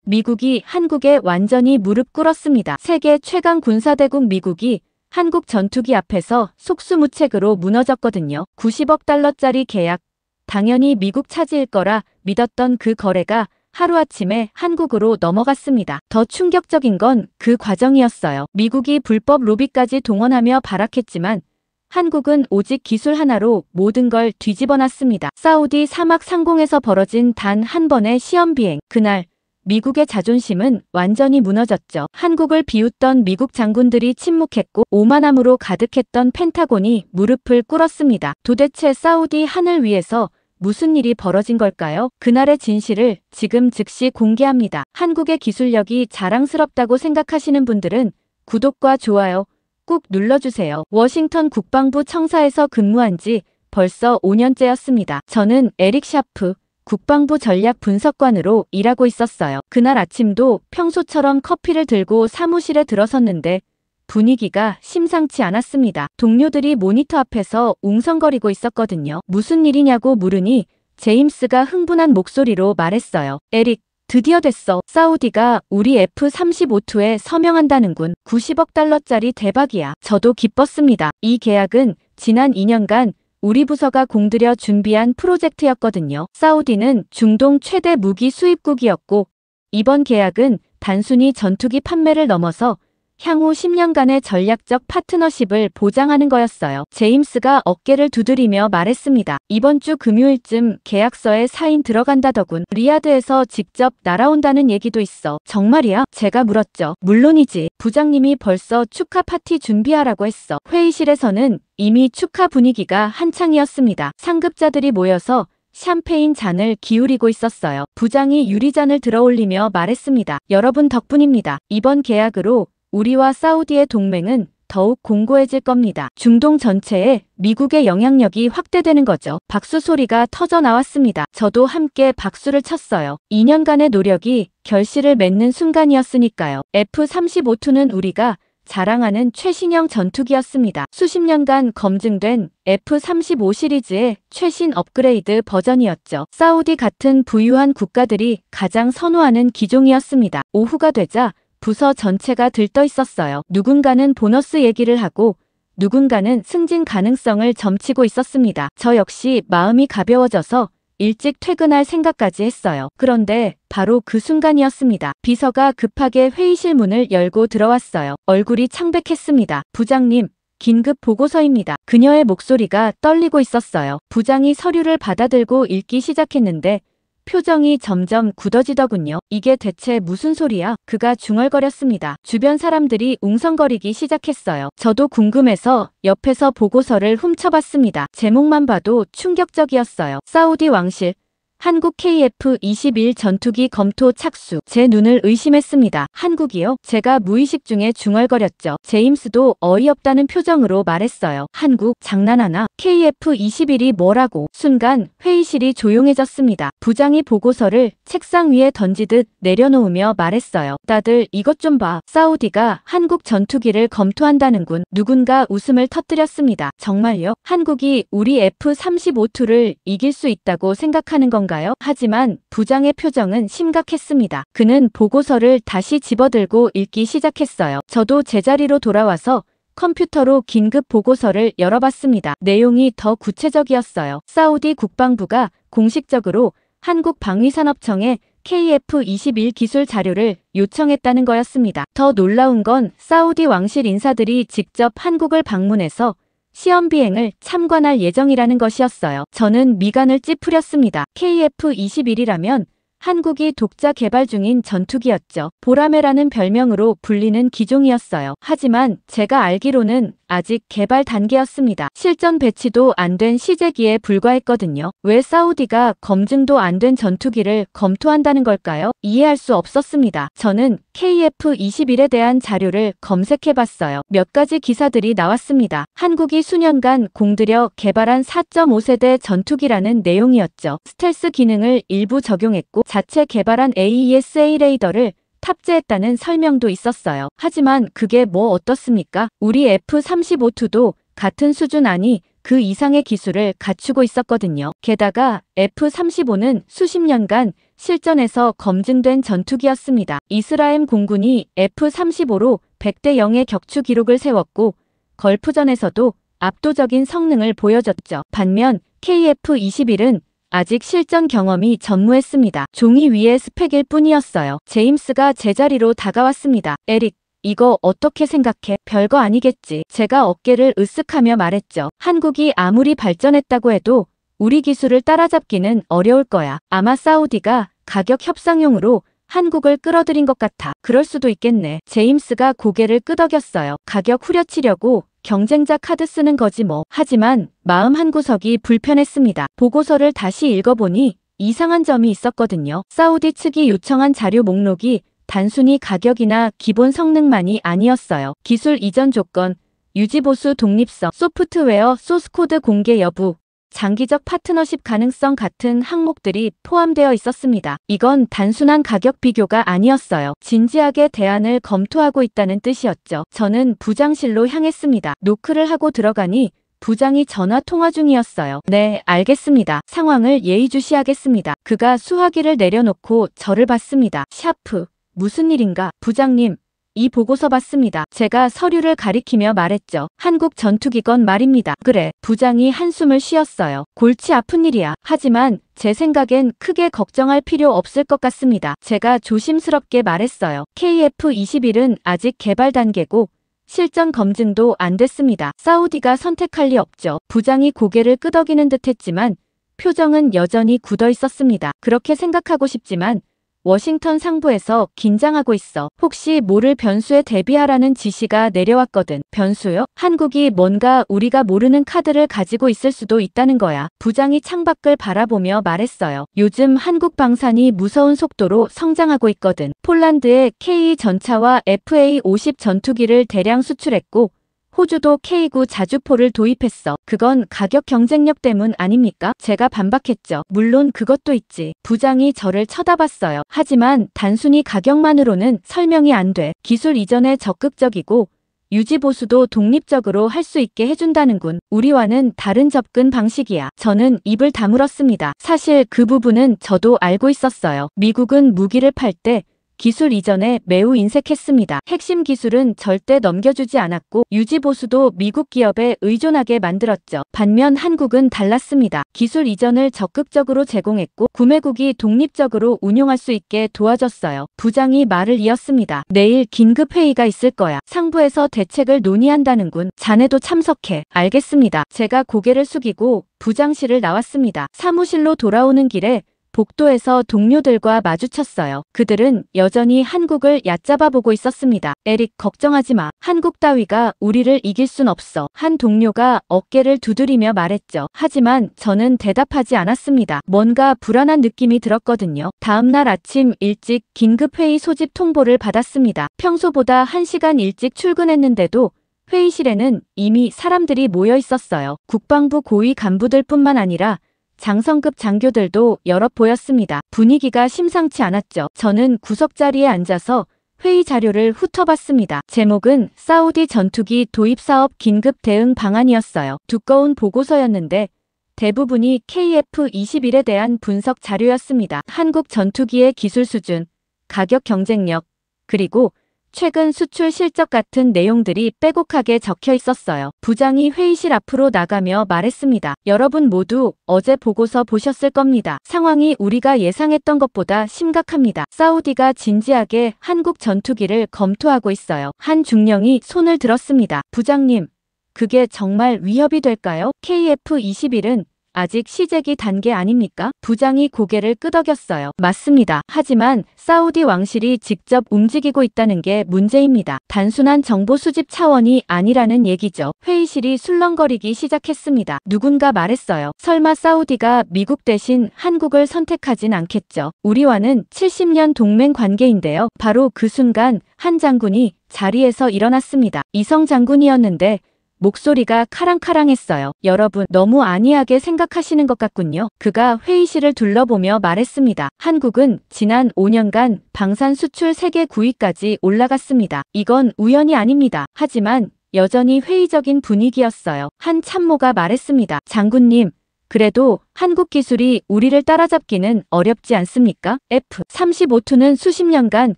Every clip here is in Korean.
미국이 한국에 완전히 무릎 꿇었습니다. 세계 최강 군사대국 미국이 한국 전투기 앞에서 속수무책으로 무너졌거든요. 90억 달러짜리 계약, 당연히 미국 차지일 거라 믿었던 그 거래가 하루아침에 한국으로 넘어갔습니다. 더 충격적인 건 그 과정이었어요. 미국이 불법 로비까지 동원하며 발악했지만 한국은 오직 기술 하나로 모든 걸 뒤집어놨습니다. 사우디 사막 상공에서 벌어진 단 한 번의 시험 비행. 그날 미국의 자존심은 완전히 무너졌죠. 한국을 비웃던 미국 장군들이 침묵했고 오만함으로 가득했던 펜타곤이 무릎을 꿇었습니다. 도대체 사우디 하늘 위에서 무슨 일이 벌어진 걸까요? 그날의 진실을 지금 즉시 공개합니다. 한국의 기술력이 자랑스럽다고 생각하시는 분들은 구독과 좋아요 꾹 눌러주세요. 워싱턴 국방부 청사에서 근무한 지 벌써 5년째였습니다. 저는 에릭 샤프 국방부 전략 분석관으로 일하고 있었어요. 그날 아침도 평소처럼 커피를 들고 사무실에 들어섰는데 분위기가 심상치 않았습니다. 동료들이 모니터 앞에서 웅성거리고 있었거든요. 무슨 일이냐고 물으니 제임스가 흥분한 목소리로 말했어요. 에릭, 드디어 됐어. 사우디가 우리 F-35에 서명한다는군. 90억 달러짜리 대박이야. 저도 기뻤습니다. 이 계약은 지난 2년간 우리 부서가 공들여 준비한 프로젝트였거든요. 사우디는 중동 최대 무기 수입국이었고 이번 계약은 단순히 전투기 판매를 넘어서 향후 10년간의 전략적 파트너십을 보장하는 거였어요. 제임스가 어깨를 두드리며 말했습니다. 이번 주 금요일쯤 계약서에 사인 들어간다더군. 리야드에서 직접 날아온다는 얘기도 있어. 정말이야? 제가 물었죠. 물론이지. 부장님이 벌써 축하 파티 준비하라고 했어. 회의실에서는 이미 축하 분위기가 한창이었습니다. 상급자들이 모여서 샴페인 잔을 기울이고 있었어요. 부장이 유리잔을 들어올리며 말했습니다. 여러분 덕분입니다. 이번 계약으로 우리와 사우디의 동맹은 더욱 공고해질 겁니다. 중동 전체에 미국의 영향력이 확대되는 거죠. 박수 소리가 터져 나왔습니다. 저도 함께 박수를 쳤어요. 2년간의 노력이 결실을 맺는 순간이었으니까요. F-35는 우리가 자랑하는 최신형 전투기였습니다. 수십 년간 검증된 F-35 시리즈의 최신 업그레이드 버전이었죠. 사우디 같은 부유한 국가들이 가장 선호하는 기종이었습니다. 오후가 되자 부서 전체가 들떠 있었어요. 누군가는 보너스 얘기를 하고 누군가는 승진 가능성을 점치고 있었습니다. 저 역시 마음이 가벼워져서 일찍 퇴근할 생각까지 했어요. 그런데 바로 그 순간이었습니다. 비서가 급하게 회의실 문을 열고 들어왔어요. 얼굴이 창백했습니다. 부장님, 긴급 보고서입니다. 그녀의 목소리가 떨리고 있었어요. 부장이 서류를 받아들고 읽기 시작했는데 표정이 점점 굳어지더군요. 이게 대체 무슨 소리야? 그가 중얼거렸습니다. 주변 사람들이 웅성거리기 시작했어요. 저도 궁금해서 옆에서 보고서를 훔쳐봤습니다. 제목만 봐도 충격적이었어요. 사우디 왕실, 한국 KF-21 전투기 검토 착수. 제 눈을 의심했습니다. 한국이요? 제가 무의식 중에 중얼거렸죠. 제임스도 어이없다는 표정으로 말했어요. 한국? 장난하나? KF-21이 뭐라고? 순간 회의실이 조용해졌습니다. 부장이 보고서를 책상 위에 던지듯 내려놓으며 말했어요. 다들 이것 좀 봐. 사우디가 한국 전투기를 검토한다는군. 누군가 웃음을 터뜨렸습니다. 정말요? 한국이 우리 F-35를 이길 수 있다고 생각하는 건가요? 하지만 부장의 표정은 심각했습니다. 그는 보고서를 다시 집어들고 읽기 시작했어요. 저도 제자리로 돌아와서 컴퓨터로 긴급 보고서를 열어봤습니다. 내용이 더 구체적이었어요. 사우디 국방부가 공식적으로 한국 방위산업청에 KF-21 기술 자료를 요청했다는 거였습니다. 더 놀라운 건 사우디 왕실 인사들이 직접 한국을 방문해서 시험 비행을 참관할 예정이라는 것이었어요. 저는 미간을 찌푸렸습니다. KF-21이라면 한국이 독자 개발 중인 전투기였죠. 보라매라는 별명으로 불리는 기종이었어요. 하지만 제가 알기로는 아직 개발 단계였습니다. 실전 배치도 안 된 시제기에 불과했거든요. 왜 사우디가 검증도 안 된 전투기를 검토한다는 걸까요? 이해할 수 없었습니다. 저는 KF-21에 대한 자료를 검색해봤어요. 몇 가지 기사들이 나왔습니다. 한국이 수년간 공들여 개발한 4.5세대 전투기라는 내용이었죠. 스텔스 기능을 일부 적용했고 자체 개발한 AESA 레이더를 탑재했다는 설명도 있었어요. 하지만 그게 뭐 어떻습니까? 우리 F-35도 같은 수준 아니 그 이상의 기술을 갖추고 있었거든요. 게다가 F-35는 수십 년간 실전에서 검증된 전투기였습니다. 이스라엘 공군이 F-35로 100대 0의 격추 기록을 세웠고 걸프전에서도 압도적인 성능을 보여줬죠. 반면 KF-21은 아직 실전 경험이 전무했습니다. 종이 위의 스펙일 뿐이었어요. 제임스가 제자리로 다가왔습니다. 에릭, 이거 어떻게 생각해? 별거 아니겠지. 제가 어깨를 으쓱하며 말했죠. 한국이 아무리 발전했다고 해도 우리 기술을 따라잡기는 어려울 거야. 아마 사우디가 가격 협상용으로 한국을 끌어들인 것 같아. 그럴 수도 있겠네. 제임스가 고개를 끄덕였어요. 가격 후려치려고 경쟁자 카드 쓰는 거지 뭐. 하지만 마음 한구석이 불편했습니다. 보고서를 다시 읽어보니 이상한 점이 있었거든요. 사우디 측이 요청한 자료 목록이 단순히 가격이나 기본 성능만이 아니었어요. 기술 이전 조건, 유지보수 독립성, 소프트웨어 소스코드 공개 여부, 장기적 파트너십 가능성 같은 항목들이 포함되어 있었습니다. 이건 단순한 가격 비교가 아니었어요. 진지하게 대안을 검토하고 있다는 뜻이었죠. 저는 부장실로 향했습니다. 노크를 하고 들어가니 부장이 전화 통화 중이었어요. 네, 알겠습니다. 상황을 예의주시하겠습니다. 그가 수화기를 내려놓고 저를 봤습니다. 샤프, 무슨 일인가? 부장님, 이 보고서 봤습니다. 제가 서류를 가리키며 말했죠. 한국 전투기건 말입니다. 그래, 부장이 한숨을 쉬었어요. 골치 아픈 일이야. 하지만 제 생각엔 크게 걱정할 필요 없을 것 같습니다. 제가 조심스럽게 말했어요. KF-21은 아직 개발 단계고 실전 검증도 안 됐습니다. 사우디가 선택할 리 없죠. 부장이 고개를 끄덕이는 듯 했지만 표정은 여전히 굳어 있었습니다. 그렇게 생각하고 싶지만 워싱턴 상부에서 긴장하고 있어. 혹시 모를 변수에 대비하라는 지시가 내려왔거든. 변수요? 한국이 뭔가 우리가 모르는 카드를 가지고 있을 수도 있다는 거야. 부장이 창밖을 바라보며 말했어요. 요즘 한국 방산이 무서운 속도로 성장하고 있거든. 폴란드에 K 전차와 FA-50 전투기를 대량 수출했고 호주도 K9 자주포를 도입했어. 그건 가격 경쟁력 때문 아닙니까? 제가 반박했죠. 물론 그것도 있지. 부장이 저를 쳐다봤어요. 하지만 단순히 가격만으로는 설명이 안 돼. 기술 이전에 적극적이고 유지보수도 독립적으로 할 수 있게 해준다는군. 우리와는 다른 접근 방식이야. 저는 입을 다물었습니다. 사실 그 부분은 저도 알고 있었어요. 미국은 무기를 팔 때 기술 이전에 매우 인색했습니다. 핵심 기술은 절대 넘겨주지 않았고 유지보수도 미국 기업에 의존하게 만들었죠. 반면 한국은 달랐습니다. 기술 이전을 적극적으로 제공했고 구매국이 독립적으로 운용할 수 있게 도와줬어요. 부장이 말을 이었습니다. 내일 긴급 회의가 있을 거야. 상부에서 대책을 논의한다는군. 자네도 참석해. 알겠습니다. 제가 고개를 숙이고 부장실을 나왔습니다. 사무실로 돌아오는 길에 복도에서 동료들과 마주쳤어요. 그들은 여전히 한국을 얕잡아 보고 있었습니다. 에릭, 걱정하지 마. 한국 따위가 우리를 이길 순 없어. 한 동료가 어깨를 두드리며 말했죠. 하지만 저는 대답하지 않았습니다. 뭔가 불안한 느낌이 들었거든요. 다음 날 아침 일찍 긴급회의 소집 통보를 받았습니다. 평소보다 1시간 일찍 출근했는데도 회의실에는 이미 사람들이 모여 있었어요. 국방부 고위 간부들 뿐만 아니라 장성급 장교들도 여럿 보였습니다. 분위기가 심상치 않았죠. 저는 구석자리에 앉아서 회의 자료를 훑어봤습니다. 제목은 사우디 전투기 도입 사업 긴급 대응 방안이었어요. 두꺼운 보고서였는데 대부분이 KF-21에 대한 분석 자료였습니다. 한국 전투기의 기술 수준, 가격 경쟁력, 그리고 최근 수출 실적 같은 내용들이 빼곡하게 적혀 있었어요. 부장이 회의실 앞으로 나가며 말했습니다. 여러분 모두 어제 보고서 보셨을 겁니다. 상황이 우리가 예상했던 것보다 심각합니다. 사우디가 진지하게 한국 전투기를 검토하고 있어요. 한 중령이 손을 들었습니다. 부장님, 그게 정말 위협이 될까요? KF-21은 아직 시제기 단계 아닙니까? 부장이 고개를 끄덕였어요. 맞습니다. 하지만 사우디 왕실이 직접 움직이고 있다는 게 문제입니다. 단순한 정보 수집 차원이 아니라는 얘기죠. 회의실이 술렁거리기 시작했습니다. 누군가 말했어요. 설마 사우디가 미국 대신 한국을 선택하진 않겠죠. 우리와는 70년 동맹 관계인데요. 바로 그 순간 한 장군이 자리에서 일어났습니다. 이성 장군이었는데 목소리가 카랑카랑했어요. 여러분, 너무 안이하게 생각하시는 것 같군요. 그가 회의실을 둘러보며 말했습니다. 한국은 지난 5년간 방산 수출 세계 9위까지 올라갔습니다. 이건 우연이 아닙니다. 하지만 여전히 회의적인 분위기였어요. 한 참모가 말했습니다. 장군님, 그래도 한국 기술이 우리를 따라잡기는 어렵지 않습니까? F-35T는 수십 년간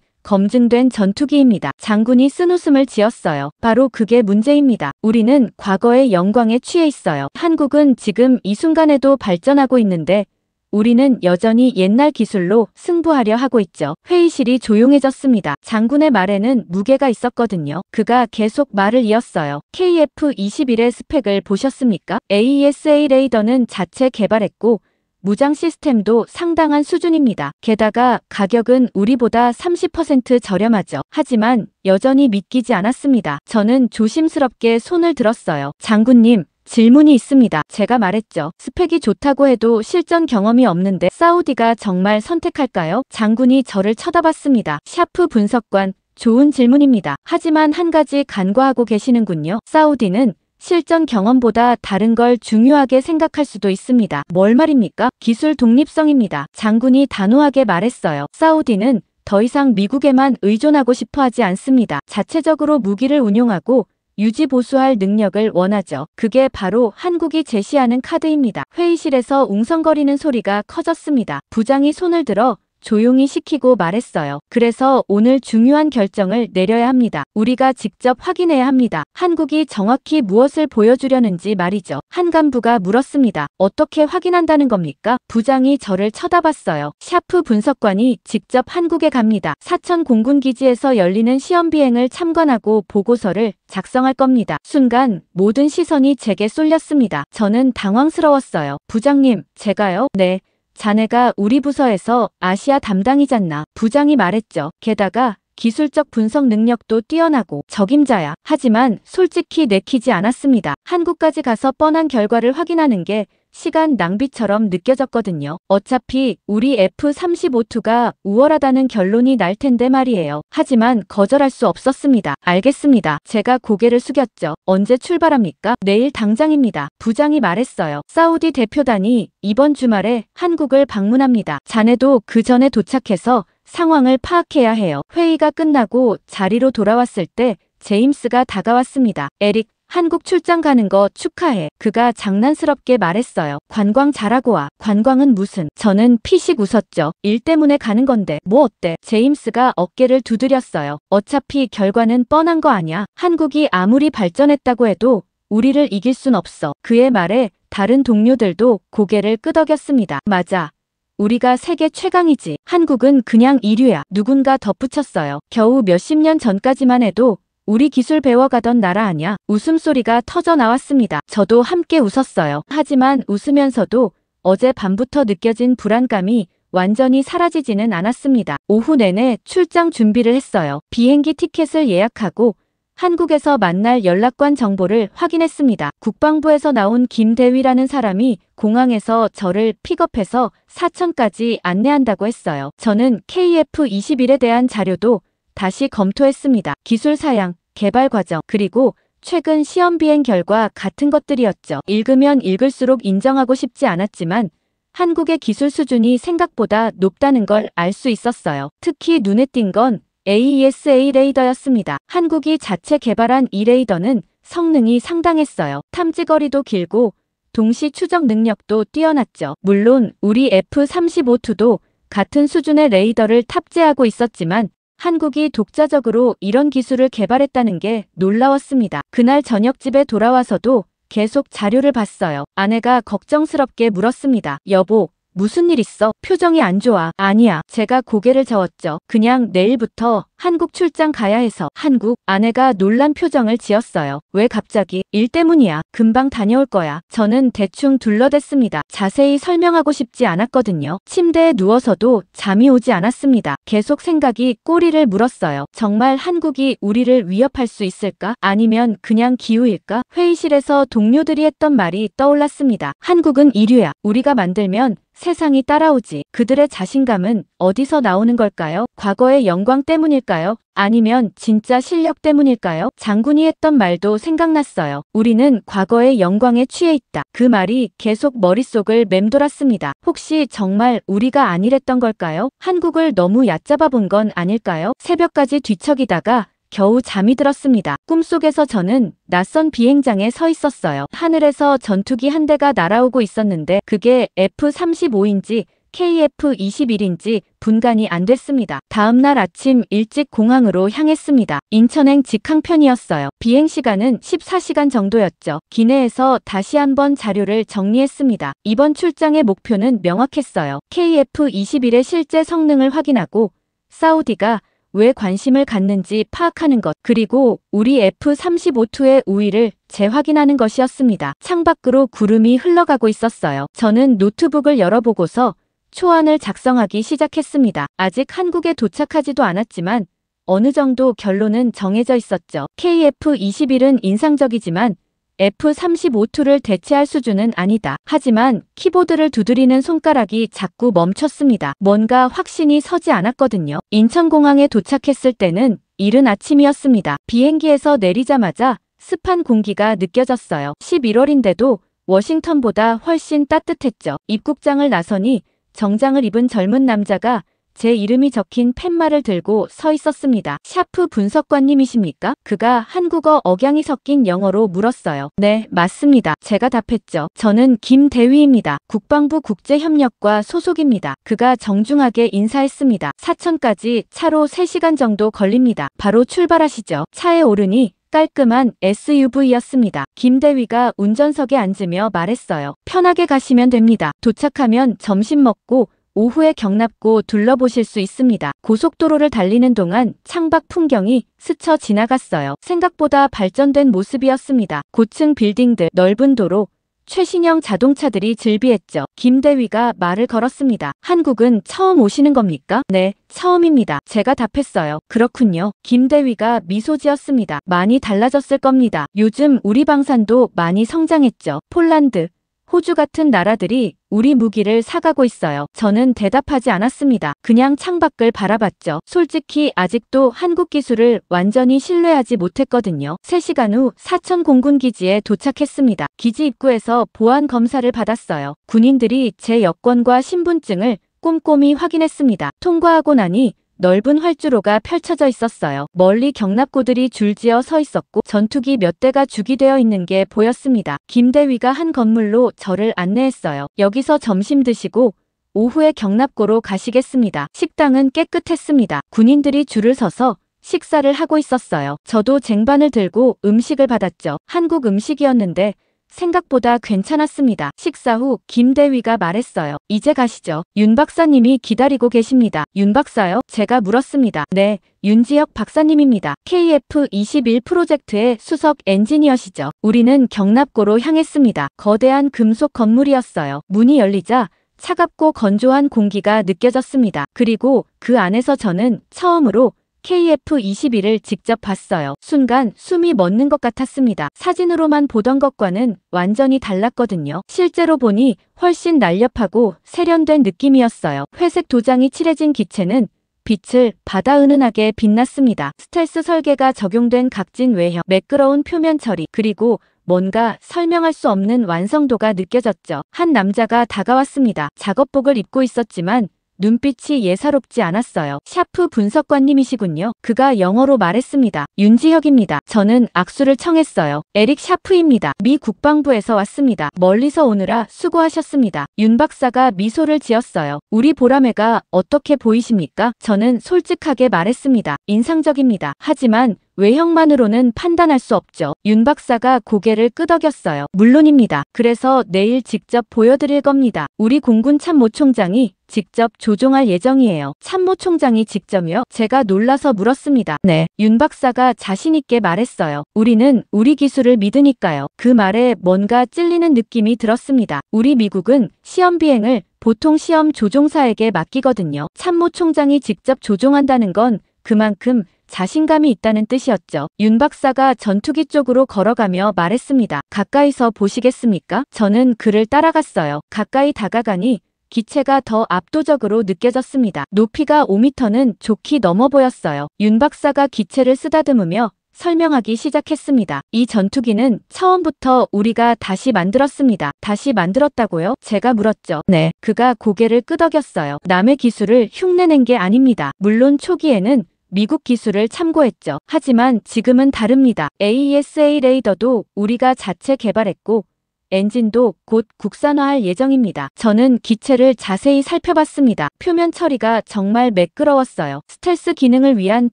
검증된 전투기입니다. 장군이 쓴웃음을 지었어요. 바로 그게 문제입니다. 우리는 과거의 영광에 취해 있어요. 한국은 지금 이 순간에도 발전하고 있는데 우리는 여전히 옛날 기술로 승부하려 하고 있죠. 회의실이 조용해졌습니다. 장군의 말에는 무게가 있었거든요. 그가 계속 말을 이었어요. KF-21의 스펙을 보셨습니까? AESA 레이더는 자체 개발했고 무장 시스템도 상당한 수준입니다. 게다가 가격은 우리보다 30% 저렴하죠. 하지만 여전히 믿기지 않았습니다. 저는 조심스럽게 손을 들었어요. 장군님, 질문이 있습니다. 제가 말했죠. 스펙이 좋다고 해도 실전 경험이 없는데 사우디가 정말 선택할까요? 장군이 저를 쳐다봤습니다. 샤프 분석관, 좋은 질문입니다. 하지만 한 가지 간과하고 계시는군요. 사우디는 실전 경험보다 다른 걸 중요하게 생각할 수도 있습니다. 뭘 말입니까? 기술 독립성입니다. 장군이 단호하게 말했어요. 사우디는 더 이상 미국에만 의존하고 싶어 하지 않습니다. 자체적으로 무기를 운용하고 유지 보수할 능력을 원하죠. 그게 바로 한국이 제시하는 카드입니다. 회의실에서 웅성거리는 소리가 커졌습니다. 부장이 손을 들어 조용히 시키고 말했어요. 그래서 오늘 중요한 결정을 내려야 합니다. 우리가 직접 확인해야 합니다. 한국이 정확히 무엇을 보여주려는지 말이죠. 한 간부가 물었습니다. 어떻게 확인한다는 겁니까? 부장이 저를 쳐다봤어요. 샤프 분석관이 직접 한국에 갑니다. 사천 공군기지에서 열리는 시험 비행을 참관하고 보고서를 작성할 겁니다. 순간 모든 시선이 제게 쏠렸습니다. 저는 당황스러웠어요. 부장님, 제가요? 네. 자네가 우리 부서에서 아시아 담당이잖나. 부장이 말했죠. 게다가 기술적 분석 능력도 뛰어나고 적임자야. 하지만 솔직히 내키지 않았습니다. 한국까지 가서 뻔한 결과를 확인하는 게 시간 낭비처럼 느껴졌거든요. 어차피 우리 F-35T가 우월하다는 결론이 날 텐데 말이에요. 하지만 거절할 수 없었습니다. 알겠습니다. 제가 고개를 숙였죠. 언제 출발합니까? 내일 당장입니다. 부장이 말했어요. 사우디 대표단이 이번 주말에 한국을 방문합니다. 자네도 그 전에 도착해서 상황을 파악해야 해요. 회의가 끝나고 자리로 돌아왔을 때 제임스가 다가왔습니다. 에릭, 한국 출장 가는 거 축하해. 그가 장난스럽게 말했어요. 관광 잘하고 와. 관광은 무슨. 저는 피식 웃었죠. 일 때문에 가는 건데 뭐 어때. 제임스가 어깨를 두드렸어요. 어차피 결과는 뻔한 거 아냐. 한국이 아무리 발전했다고 해도 우리를 이길 순 없어. 그의 말에 다른 동료들도 고개를 끄덕였습니다. 맞아. 우리가 세계 최강이지. 한국은 그냥 이류야. 누군가 덧붙였어요. 겨우 몇십 년 전까지만 해도 우리 기술 배워가던 나라 아냐. 웃음소리가 터져 나왔습니다. 저도 함께 웃었어요. 하지만 웃으면서도 어제 밤부터 느껴진 불안감이 완전히 사라지지는 않았습니다. 오후 내내 출장 준비를 했어요. 비행기 티켓을 예약하고 한국에서 만날 연락관 정보를 확인했습니다. 국방부에서 나온 김대위라는 사람이 공항에서 저를 픽업해서 사천까지 안내한다고 했어요. 저는 KF-21에 대한 자료도 다시 검토했습니다. 기술 사양, 개발 과정, 그리고 최근 시험 비행 결과 같은 것들이었죠. 읽으면 읽을수록 인정하고 싶지 않았지만 한국의 기술 수준이 생각보다 높다는 걸 알 수 있었어요. 특히 눈에 띈 건 AESA 레이더였습니다. 한국이 자체 개발한 이 레이더는 성능이 상당했어요. 탐지거리도 길고 동시 추적 능력도 뛰어났죠. 물론 우리 F-35T도 같은 수준의 레이더를 탑재하고 있었지만 한국이 독자적으로 이런 기술을 개발했다는 게 놀라웠습니다. 그날 저녁 집에 돌아와서도 계속 자료를 봤어요. 아내가 걱정스럽게 물었습니다. 여보, 무슨 일 있어? 표정이 안 좋아. 아니야. 제가 고개를 저었죠. 그냥 내일부터 한국 출장 가야 해서. 한국? 아내가 놀란 표정을 지었어요. 왜 갑자기? 일 때문이야. 금방 다녀올 거야. 저는 대충 둘러댔습니다. 자세히 설명하고 싶지 않았거든요. 침대에 누워서도 잠이 오지 않았습니다. 계속 생각이 꼬리를 물었어요. 정말 한국이 우리를 위협할 수 있을까? 아니면 그냥 기우일까? 회의실에서 동료들이 했던 말이 떠올랐습니다. 한국은 이류야. 우리가 만들면 세상이 따라오지. 그들의 자신감은 어디서 나오는 걸까요? 과거의 영광 때문일까요? 아니면 진짜 실력 때문일까요? 장군이 했던 말도 생각났어요. 우리는 과거의 영광에 취해 있다. 그 말이 계속 머릿속을 맴돌았습니다. 혹시 정말 우리가 아니랬던 걸까요? 한국을 너무 얕잡아 본 건 아닐까요? 새벽까지 뒤척이다가 겨우 잠이 들었습니다. 꿈속에서 저는 낯선 비행장에 서 있었어요. 하늘에서 전투기 한 대가 날아오고 있었는데 그게 F-35인지 KF-21인지 분간이 안 됐습니다. 다음날 아침 일찍 공항으로 향했습니다. 인천행 직항편이었어요. 비행시간은 14시간 정도였죠. 기내에서 다시 한번 자료를 정리했습니다. 이번 출장의 목표는 명확했어요. KF-21의 실제 성능을 확인하고 사우디가 왜 관심을 갖는지 파악하는 것, 그리고 우리 F-35-2의 우위를 재확인하는 것이었습니다. 창밖으로 구름이 흘러가고 있었어요. 저는 노트북을 열어보고서 초안을 작성하기 시작했습니다. 아직 한국에 도착하지도 않았지만 어느 정도 결론은 정해져 있었죠. KF-21은 인상적이지만 F-35-2를 대체할 수준은 아니다. 하지만 키보드를 두드리는 손가락이 자꾸 멈췄습니다. 뭔가 확신이 서지 않았거든요. 인천공항에 도착했을 때는 이른 아침이었습니다. 비행기에서 내리자마자 습한 공기가 느껴졌어요. 11월인데도 워싱턴보다 훨씬 따뜻했죠. 입국장을 나서니 정장을 입은 젊은 남자가 제 이름이 적힌 팻말을 들고 서 있었습니다. 샤프 분석관님이십니까? 그가 한국어 억양이 섞인 영어로 물었어요. 네, 맞습니다. 제가 답했죠. 저는 김대위입니다. 국방부 국제협력과 소속입니다. 그가 정중하게 인사했습니다. 사천까지 차로 3시간 정도 걸립니다. 바로 출발하시죠. 차에 오르니 깔끔한 SUV였습니다. 김대위가 운전석에 앉으며 말했어요. 편하게 가시면 됩니다. 도착하면 점심 먹고 오후에 경납고 둘러보실 수 있습니다. 고속도로를 달리는 동안 창밖 풍경이 스쳐 지나갔어요. 생각보다 발전된 모습이었습니다. 고층 빌딩들, 넓은 도로, 최신형 자동차들이 즐비했죠. 김대위가 말을 걸었습니다. 한국은 처음 오시는 겁니까? 네, 처음입니다. 제가 답했어요. 그렇군요. 김대위가 미소 지었습니다. 많이 달라졌을 겁니다. 요즘 우리 방산도 많이 성장했죠. 폴란드, 호주 같은 나라들이 우리 무기를 사가고 있어요. 저는 대답하지 않았습니다. 그냥 창밖을 바라봤죠. 솔직히 아직도 한국 기술을 완전히 신뢰하지 못했거든요. 3시간 후 사천 공군기지에 도착했습니다. 기지 입구에서 보안 검사를 받았어요. 군인들이 제 여권과 신분증을 꼼꼼히 확인했습니다. 통과하고 나니 넓은 활주로가 펼쳐져 있었어요. 멀리 경납고들이 줄지어 서 있었고 전투기 몇 대가 주기되어 있는 게 보였습니다. 김대위가 한 건물로 저를 안내했어요. 여기서 점심 드시고 오후에 경납고로 가시겠습니다. 식당은 깨끗했습니다. 군인들이 줄을 서서 식사를 하고 있었어요. 저도 쟁반을 들고 음식을 받았죠. 한국 음식이었는데 생각보다 괜찮았습니다. 식사 후 김대위가 말했어요. 이제 가시죠. 윤 박사님이 기다리고 계십니다. 윤 박사요? 제가 물었습니다. 네, 윤지혁 박사님입니다. KF-21 프로젝트의 수석 엔지니어시죠. 우리는 경납고로 향했습니다. 거대한 금속 건물이었어요. 문이 열리자 차갑고 건조한 공기가 느껴졌습니다. 그리고 그 안에서 저는 처음으로 KF-21을 직접 봤어요. 순간 숨이 멎는 것 같았습니다. 사진으로만 보던 것과는 완전히 달랐거든요. 실제로 보니 훨씬 날렵하고 세련된 느낌이었어요. 회색 도장이 칠해진 기체는 빛을 받아 은은하게 빛났습니다. 스텔스 설계가 적용된 각진 외형, 매끄러운 표면 처리, 그리고 뭔가 설명할 수 없는 완성도가 느껴졌죠. 한 남자가 다가왔습니다. 작업복을 입고 있었지만 눈빛이 예사롭지 않았어요. 샤프 분석관님이시군요. 그가 영어로 말했습니다. 윤지혁입니다. 저는 악수를 청했어요. 에릭 샤프입니다. 미 국방부에서 왔습니다. 멀리서 오느라 수고하셨습니다. 윤 박사가 미소를 지었어요. 우리 보라매가 어떻게 보이십니까? 저는 솔직하게 말했습니다. 인상적입니다. 하지만 외형만으로는 판단할 수 없죠. 윤 박사가 고개를 끄덕였어요. 물론입니다. 그래서 내일 직접 보여드릴 겁니다. 우리 공군 참모총장이 직접 조종할 예정이에요. 참모총장이 직접요? 제가 놀라서 물었습니다. 네. 윤 박사가 자신있게 말했어요. 우리는 우리 기술을 믿으니까요. 그 말에 뭔가 찔리는 느낌이 들었습니다. 우리 미국은 시험 비행을 보통 시험 조종사에게 맡기거든요. 참모총장이 직접 조종한다는 건 그만큼 자신감이 있다는 뜻이었죠. 윤 박사가 전투기 쪽으로 걸어가며 말했습니다. 가까이서 보시겠습니까? 저는 그를 따라갔어요. 가까이 다가가니 기체가 더 압도적으로 느껴졌습니다. 높이가 5m는 좋게 넘어 보였어요. 윤 박사가 기체를 쓰다듬으며 설명하기 시작했습니다. 이 전투기는 처음부터 우리가 다시 만들었습니다. 다시 만들었다고요? 제가 물었죠. 네. 그가 고개를 끄덕였어요. 남의 기술을 흉내낸 게 아닙니다. 물론 초기에는 미국 기술을 참고했죠. 하지만 지금은 다릅니다. AESA 레이더도 우리가 자체 개발했고 엔진도 곧 국산화할 예정입니다. 저는 기체를 자세히 살펴봤습니다. 표면 처리가 정말 매끄러웠어요. 스텔스 기능을 위한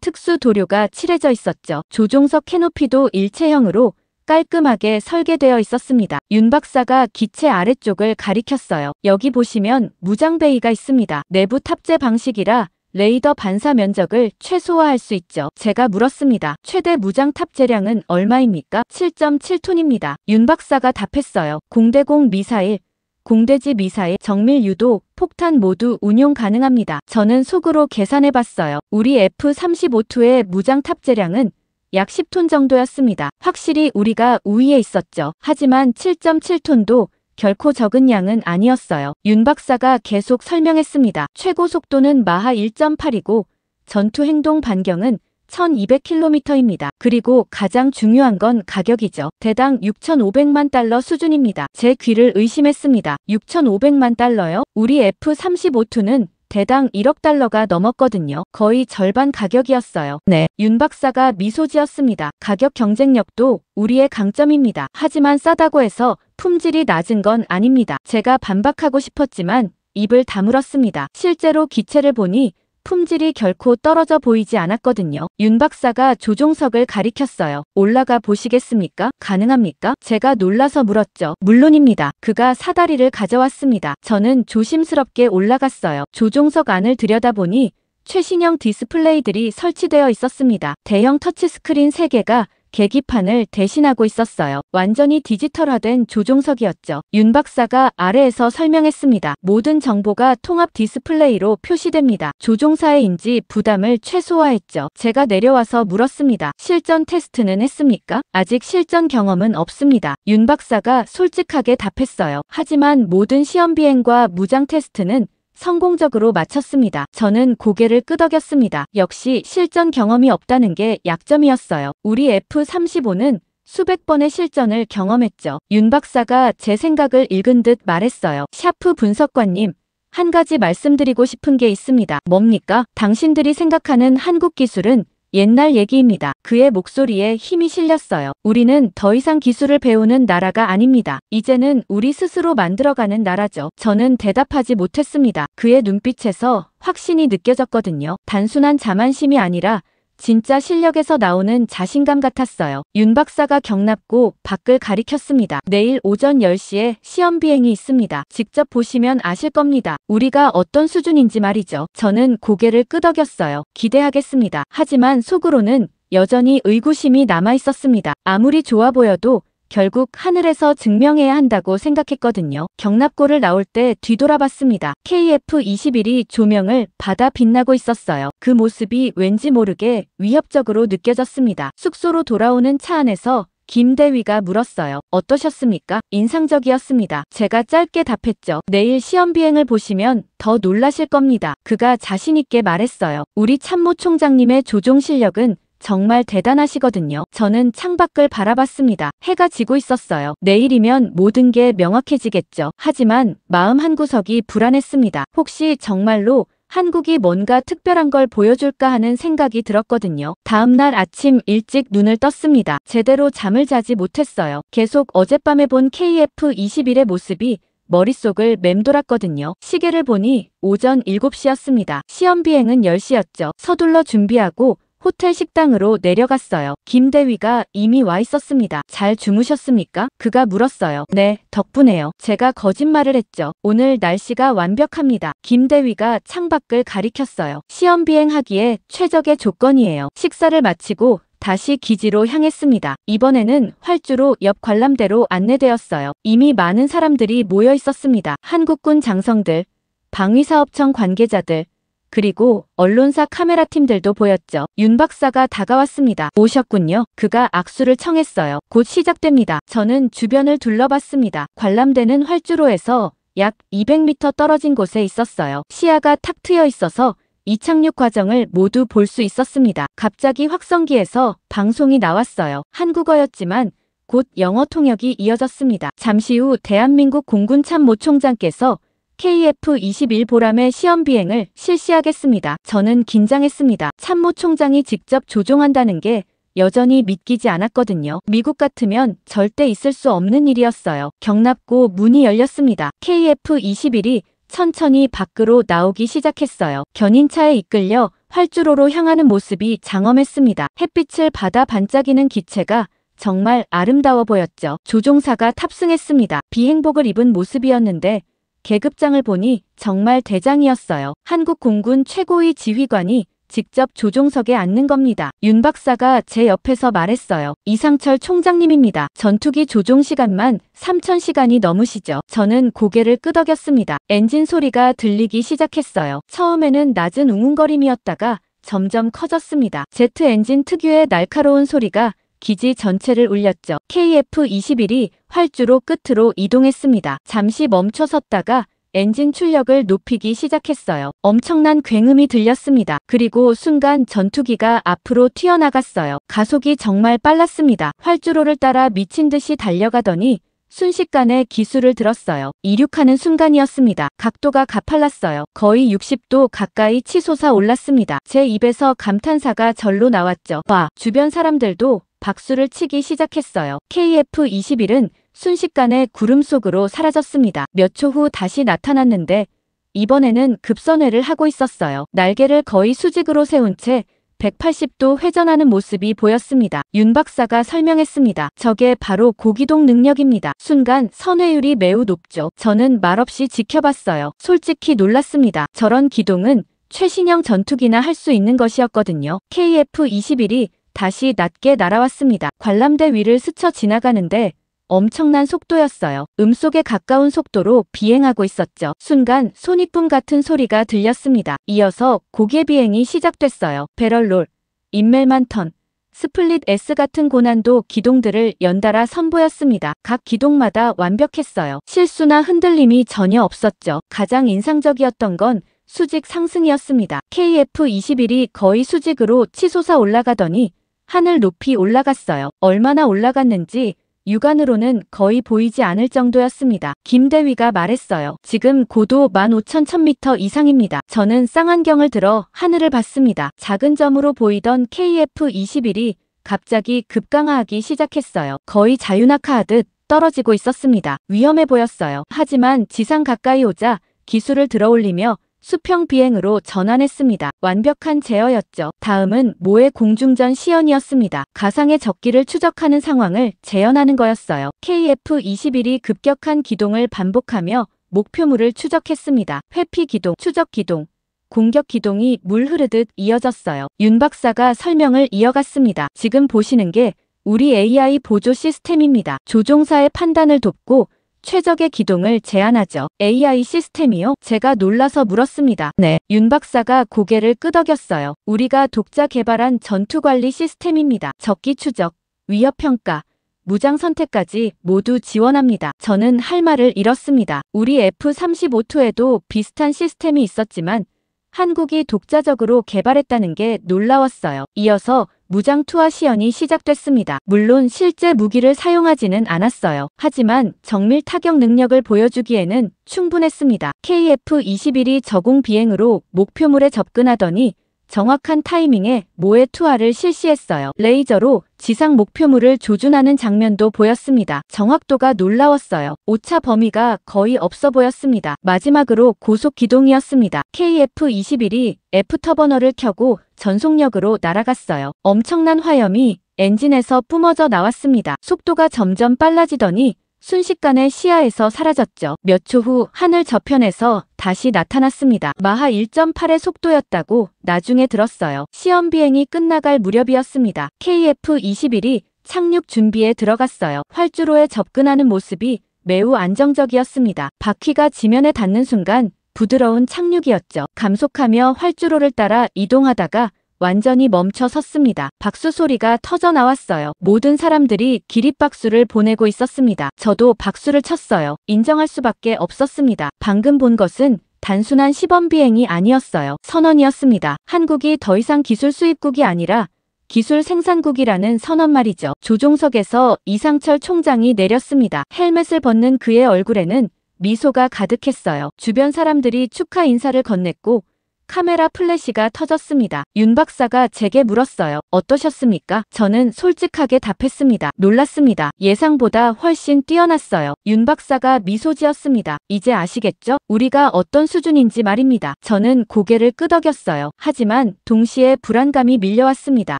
특수 도료가 칠해져 있었죠. 조종석 캐노피도 일체형으로 깔끔하게 설계되어 있었습니다. 윤 박사가 기체 아래쪽을 가리켰어요. 여기 보시면 무장 베이가 있습니다. 내부 탑재 방식이라 레이더 반사 면적을 최소화할 수 있죠. 제가 물었습니다. 최대 무장 탑재량은 얼마입니까? 7.7톤입니다. 윤 박사가 답했어요. 공대공 미사일, 공대지 미사일, 정밀 유도, 폭탄 모두 운용 가능합니다. 저는 속으로 계산해봤어요. 우리 F-35B의 무장 탑재량은 약 10톤 정도였습니다. 확실히 우리가 우위에 있었죠. 하지만 7.7톤도 결코 적은 양은 아니었어요. 윤 박사가 계속 설명했습니다. 최고 속도는 마하 1.8이고 전투 행동 반경은 1200km입니다. 그리고 가장 중요한 건 가격이죠. 대당 6,500만 달러 수준입니다. 제 귀를 의심했습니다. 6,500만 달러요? 우리 F-35B는 대당 1억 달러가 넘었거든요. 거의 절반 가격이었어요. 네. 윤 박사가 미소 지었습니다. 가격 경쟁력도 우리의 강점입니다. 하지만 싸다고 해서 품질이 낮은 건 아닙니다. 제가 반박하고 싶었지만 입을 다물었습니다. 실제로 기체를 보니 품질이 결코 떨어져 보이지 않았거든요. 윤 박사가 조종석을 가리켰어요. 올라가 보시겠습니까? 가능합니까? 제가 놀라서 물었죠. 물론입니다. 그가 사다리를 가져왔습니다. 저는 조심스럽게 올라갔어요. 조종석 안을 들여다보니 최신형 디스플레이들이 설치되어 있었습니다. 대형 터치스크린 3개가 계기판을 대신하고 있었어요. 완전히 디지털화된 조종석이었죠. 윤 박사가 아래에서 설명했습니다. 모든 정보가 통합 디스플레이로 표시됩니다. 조종사의 인지 부담을 최소화했죠. 제가 내려와서 물었습니다. 실전 테스트는 했습니까? 아직 실전 경험은 없습니다. 윤 박사가 솔직하게 답했어요. 하지만 모든 시험 비행과 무장 테스트는 성공적으로 마쳤습니다. 저는 고개를 끄덕였습니다. 역시 실전 경험이 없다는 게 약점이었어요. 우리 F-35는 수백 번의 실전을 경험했죠. 윤 박사가 제 생각을 읽은 듯 말했어요. 샤프 분석관님, 한 가지 말씀드리고 싶은 게 있습니다. 뭡니까? 당신들이 생각하는 한국 기술은 옛날 얘기입니다. 그의 목소리에 힘이 실렸어요. 우리는 더 이상 기술을 배우는 나라가 아닙니다. 이제는 우리 스스로 만들어가는 나라죠. 저는 대답하지 못했습니다. 그의 눈빛에서 확신이 느껴졌거든요. 단순한 자만심이 아니라 진짜 실력에서 나오는 자신감 같았어요. 윤 박사가 경납고 밖을 가리켰습니다. 내일 오전 10시에 시험 비행이 있습니다. 직접 보시면 아실 겁니다. 우리가 어떤 수준인지 말이죠. 저는 고개를 끄덕였어요. 기대하겠습니다. 하지만 속으로는 여전히 의구심이 남아 있었습니다. 아무리 좋아 보여도 결국 하늘에서 증명해야 한다고 생각했거든요. 경납고를 나올 때 뒤돌아봤습니다. KF-21이 조명을 받아 빛나고 있었어요. 그 모습이 왠지 모르게 위협적으로 느껴졌습니다. 숙소로 돌아오는 차 안에서 김 대위가 물었어요. 어떠셨습니까? 인상적이었습니다. 제가 짧게 답했죠. 내일 시험 비행을 보시면 더 놀라실 겁니다. 그가 자신있게 말했어요. 우리 참모 총장님의 조종 실력은 정말 대단하시거든요. 저는 창밖을 바라봤습니다. 해가 지고 있었어요. 내일이면 모든 게 명확해지겠죠. 하지만 마음 한구석이 불안했습니다. 혹시 정말로 한국이 뭔가 특별한 걸 보여줄까 하는 생각이 들었거든요. 다음날 아침 일찍 눈을 떴습니다. 제대로 잠을 자지 못했어요. 계속 어젯밤에 본 KF-21의 모습이 머릿속을 맴돌았거든요. 시계를 보니 오전 7시였습니다. 시험 비행은 10시였죠. 서둘러 준비하고 호텔 식당으로 내려갔어요. 김 대위가 이미 와 있었습니다. 잘 주무셨습니까? 그가 물었어요. 네, 덕분에요. 제가 거짓말을 했죠. 오늘 날씨가 완벽합니다. 김 대위가 창밖을 가리켰어요. 시험 비행하기에 최적의 조건이에요. 식사를 마치고 다시 기지로 향했습니다. 이번에는 활주로 옆 관람대로 안내되었어요. 이미 많은 사람들이 모여 있었습니다. 한국군 장성들, 방위사업청 관계자들, 그리고 언론사 카메라 팀들도 보였죠. 윤 박사가 다가왔습니다. 오셨군요. 그가 악수를 청했어요. 곧 시작됩니다. 저는 주변을 둘러봤습니다. 관람대는 활주로에서 약 200m 떨어진 곳에 있었어요. 시야가 탁 트여 있어서 이착륙 과정을 모두 볼 수 있었습니다. 갑자기 확성기에서 방송이 나왔어요. 한국어였지만 곧 영어 통역이 이어졌습니다. 잠시 후 대한민국 공군 참모총장께서 KF-21 보람의 시험 비행을 실시하겠습니다. 저는 긴장했습니다. 참모총장이 직접 조종한다는 게 여전히 믿기지 않았거든요. 미국 같으면 절대 있을 수 없는 일이었어요. 경납고 문이 열렸습니다. KF-21이 천천히 밖으로 나오기 시작했어요. 견인차에 이끌려 활주로로 향하는 모습이 장엄했습니다. 햇빛을 받아 반짝이는 기체가 정말 아름다워 보였죠. 조종사가 탑승했습니다. 비행복을 입은 모습이었는데 계급장을 보니 정말 대장이었어요. 한국 공군 최고위 지휘관이 직접 조종석에 앉는 겁니다. 윤 박사가 제 옆에서 말했어요. 이상철 총장님입니다. 전투기 조종 시간만 3,000시간이 넘으시죠. 저는 고개를 끄덕였습니다. 엔진 소리가 들리기 시작했어요. 처음에는 낮은 웅웅거림이었다가 점점 커졌습니다. 제트 엔진 특유의 날카로운 소리가 기지 전체를 울렸죠. KF-21이 활주로 끝으로 이동했습니다. 잠시 멈춰 섰다가 엔진 출력을 높이기 시작했어요. 엄청난 굉음이 들렸습니다. 그리고 순간 전투기가 앞으로 튀어나갔어요. 가속이 정말 빨랐습니다. 활주로를 따라 미친 듯이 달려가더니 순식간에 기술을 들었어요. 이륙하는 순간이었습니다. 각도가 가팔랐어요. 거의 60도 가까이 치솟아 올랐습니다. 제 입에서 감탄사가 절로 나왔죠. 봐, 주변 사람들도 박수를 치기 시작했어요. KF-21은 순식간에 구름 속으로 사라졌습니다. 몇 초 후 다시 나타났는데 이번에는 급선회를 하고 있었어요. 날개를 거의 수직으로 세운 채 180도 회전하는 모습이 보였습니다. 윤 박사가 설명했습니다. 저게 바로 고기동 능력입니다. 순간 선회율이 매우 높죠. 저는 말없이 지켜봤어요. 솔직히 놀랐습니다. 저런 기동은 최신형 전투기나 할 수 있는 것이었거든요. KF-21이 다시 낮게 날아왔습니다. 관람대 위를 스쳐 지나가는데 엄청난 속도였어요. 음속에 가까운 속도로 비행하고 있었죠. 순간 손익붐 같은 소리가 들렸습니다. 이어서 고개 비행이 시작됐어요. 배럴롤, 인멜만 턴, 스플릿 S 같은 고난도 기동들을 연달아 선보였습니다. 각 기동마다 완벽했어요. 실수나 흔들림이 전혀 없었죠. 가장 인상적이었던 건 수직 상승이었습니다. KF-21이 거의 수직으로 치솟아 올라가더니 하늘 높이 올라갔어요. 얼마나 올라갔는지 육안으로는 거의 보이지 않을 정도였습니다. 김대위가 말했어요. 지금 고도 15,000m 이상입니다. 저는 쌍안경을 들어 하늘을 봤습니다. 작은 점으로 보이던 KF-21이 갑자기 급강하하기 시작했어요. 거의 자유낙하하듯 떨어지고 있었습니다. 위험해 보였어요. 하지만 지상 가까이 오자 기술을 들어올리며 수평 비행으로 전환했습니다. 완벽한 제어였죠. 다음은 모의 공중전 시연이었습니다. 가상의 적기를 추적하는 상황을 재현하는 거였어요. KF-21이 급격한 기동을 반복하며 목표물을 추적했습니다. 회피 기동, 추적 기동, 공격 기동이 물 흐르듯 이어졌어요. 윤 박사가 설명을 이어갔습니다. 지금 보시는 게 우리 AI 보조 시스템입니다. 조종사의 판단을 돕고 최적의 기동을 제안하죠. AI 시스템이요? 제가 놀라서 물었습니다. 네. 윤 박사가 고개를 끄덕였어요. 우리가 독자 개발한 전투관리 시스템입니다. 적기 추적, 위협 평가, 무장 선택까지 모두 지원합니다. 저는 할 말을 잃었습니다. 우리 F-35-2에도 비슷한 시스템이 있었지만 한국이 독자적으로 개발했다는 게 놀라웠어요. 이어서 무장 투하 시연이 시작됐습니다. 물론 실제 무기를 사용하지는 않았어요. 하지만 정밀 타격 능력을 보여주기에는 충분했습니다. KF-21이 저공 비행으로 목표물에 접근하더니 정확한 타이밍에 모의 투하를 실시했어요. 레이저로 지상 목표물을 조준하는 장면도 보였습니다. 정확도가 놀라웠어요. 오차 범위가 거의 없어 보였습니다. 마지막으로 고속 기동이었습니다. KF-21이 F터버널을 켜고 전속력으로 날아갔어요. 엄청난 화염이 엔진에서 뿜어져 나왔습니다. 속도가 점점 빨라지더니 순식간에 시야에서 사라졌죠. 몇 초 후 하늘 저편에서 다시 나타났습니다. 마하 1.8의 속도였다고 나중에 들었어요. 시험 비행이 끝나갈 무렵이었습니다. KF-21이 착륙 준비에 들어갔어요. 활주로에 접근하는 모습이 매우 안정적이었습니다. 바퀴가 지면에 닿는 순간 부드러운 착륙이었죠. 감속하며 활주로를 따라 이동하다가 완전히 멈춰 섰습니다. 박수 소리가 터져 나왔어요. 모든 사람들이 기립박수를 보내고 있었습니다. 저도 박수를 쳤어요. 인정할 수밖에 없었습니다. 방금 본 것은 단순한 시범 비행이 아니었어요. 선언이었습니다. 한국이 더 이상 기술 수입국이 아니라 기술 생산국이라는 선언 말이죠. 조종석에서 이상철 총장이 내렸습니다. 헬멧을 벗는 그의 얼굴에는 미소가 가득했어요. 주변 사람들이 축하 인사를 건넸고 카메라 플래시가 터졌습니다. 윤 박사가 제게 물었어요. 어떠셨습니까? 저는 솔직하게 답했습니다. 놀랐습니다. 예상보다 훨씬 뛰어났어요. 윤 박사가 미소 지었습니다. 이제 아시겠죠? 우리가 어떤 수준인지 말입니다. 저는 고개를 끄덕였어요. 하지만 동시에 불안감이 밀려왔습니다.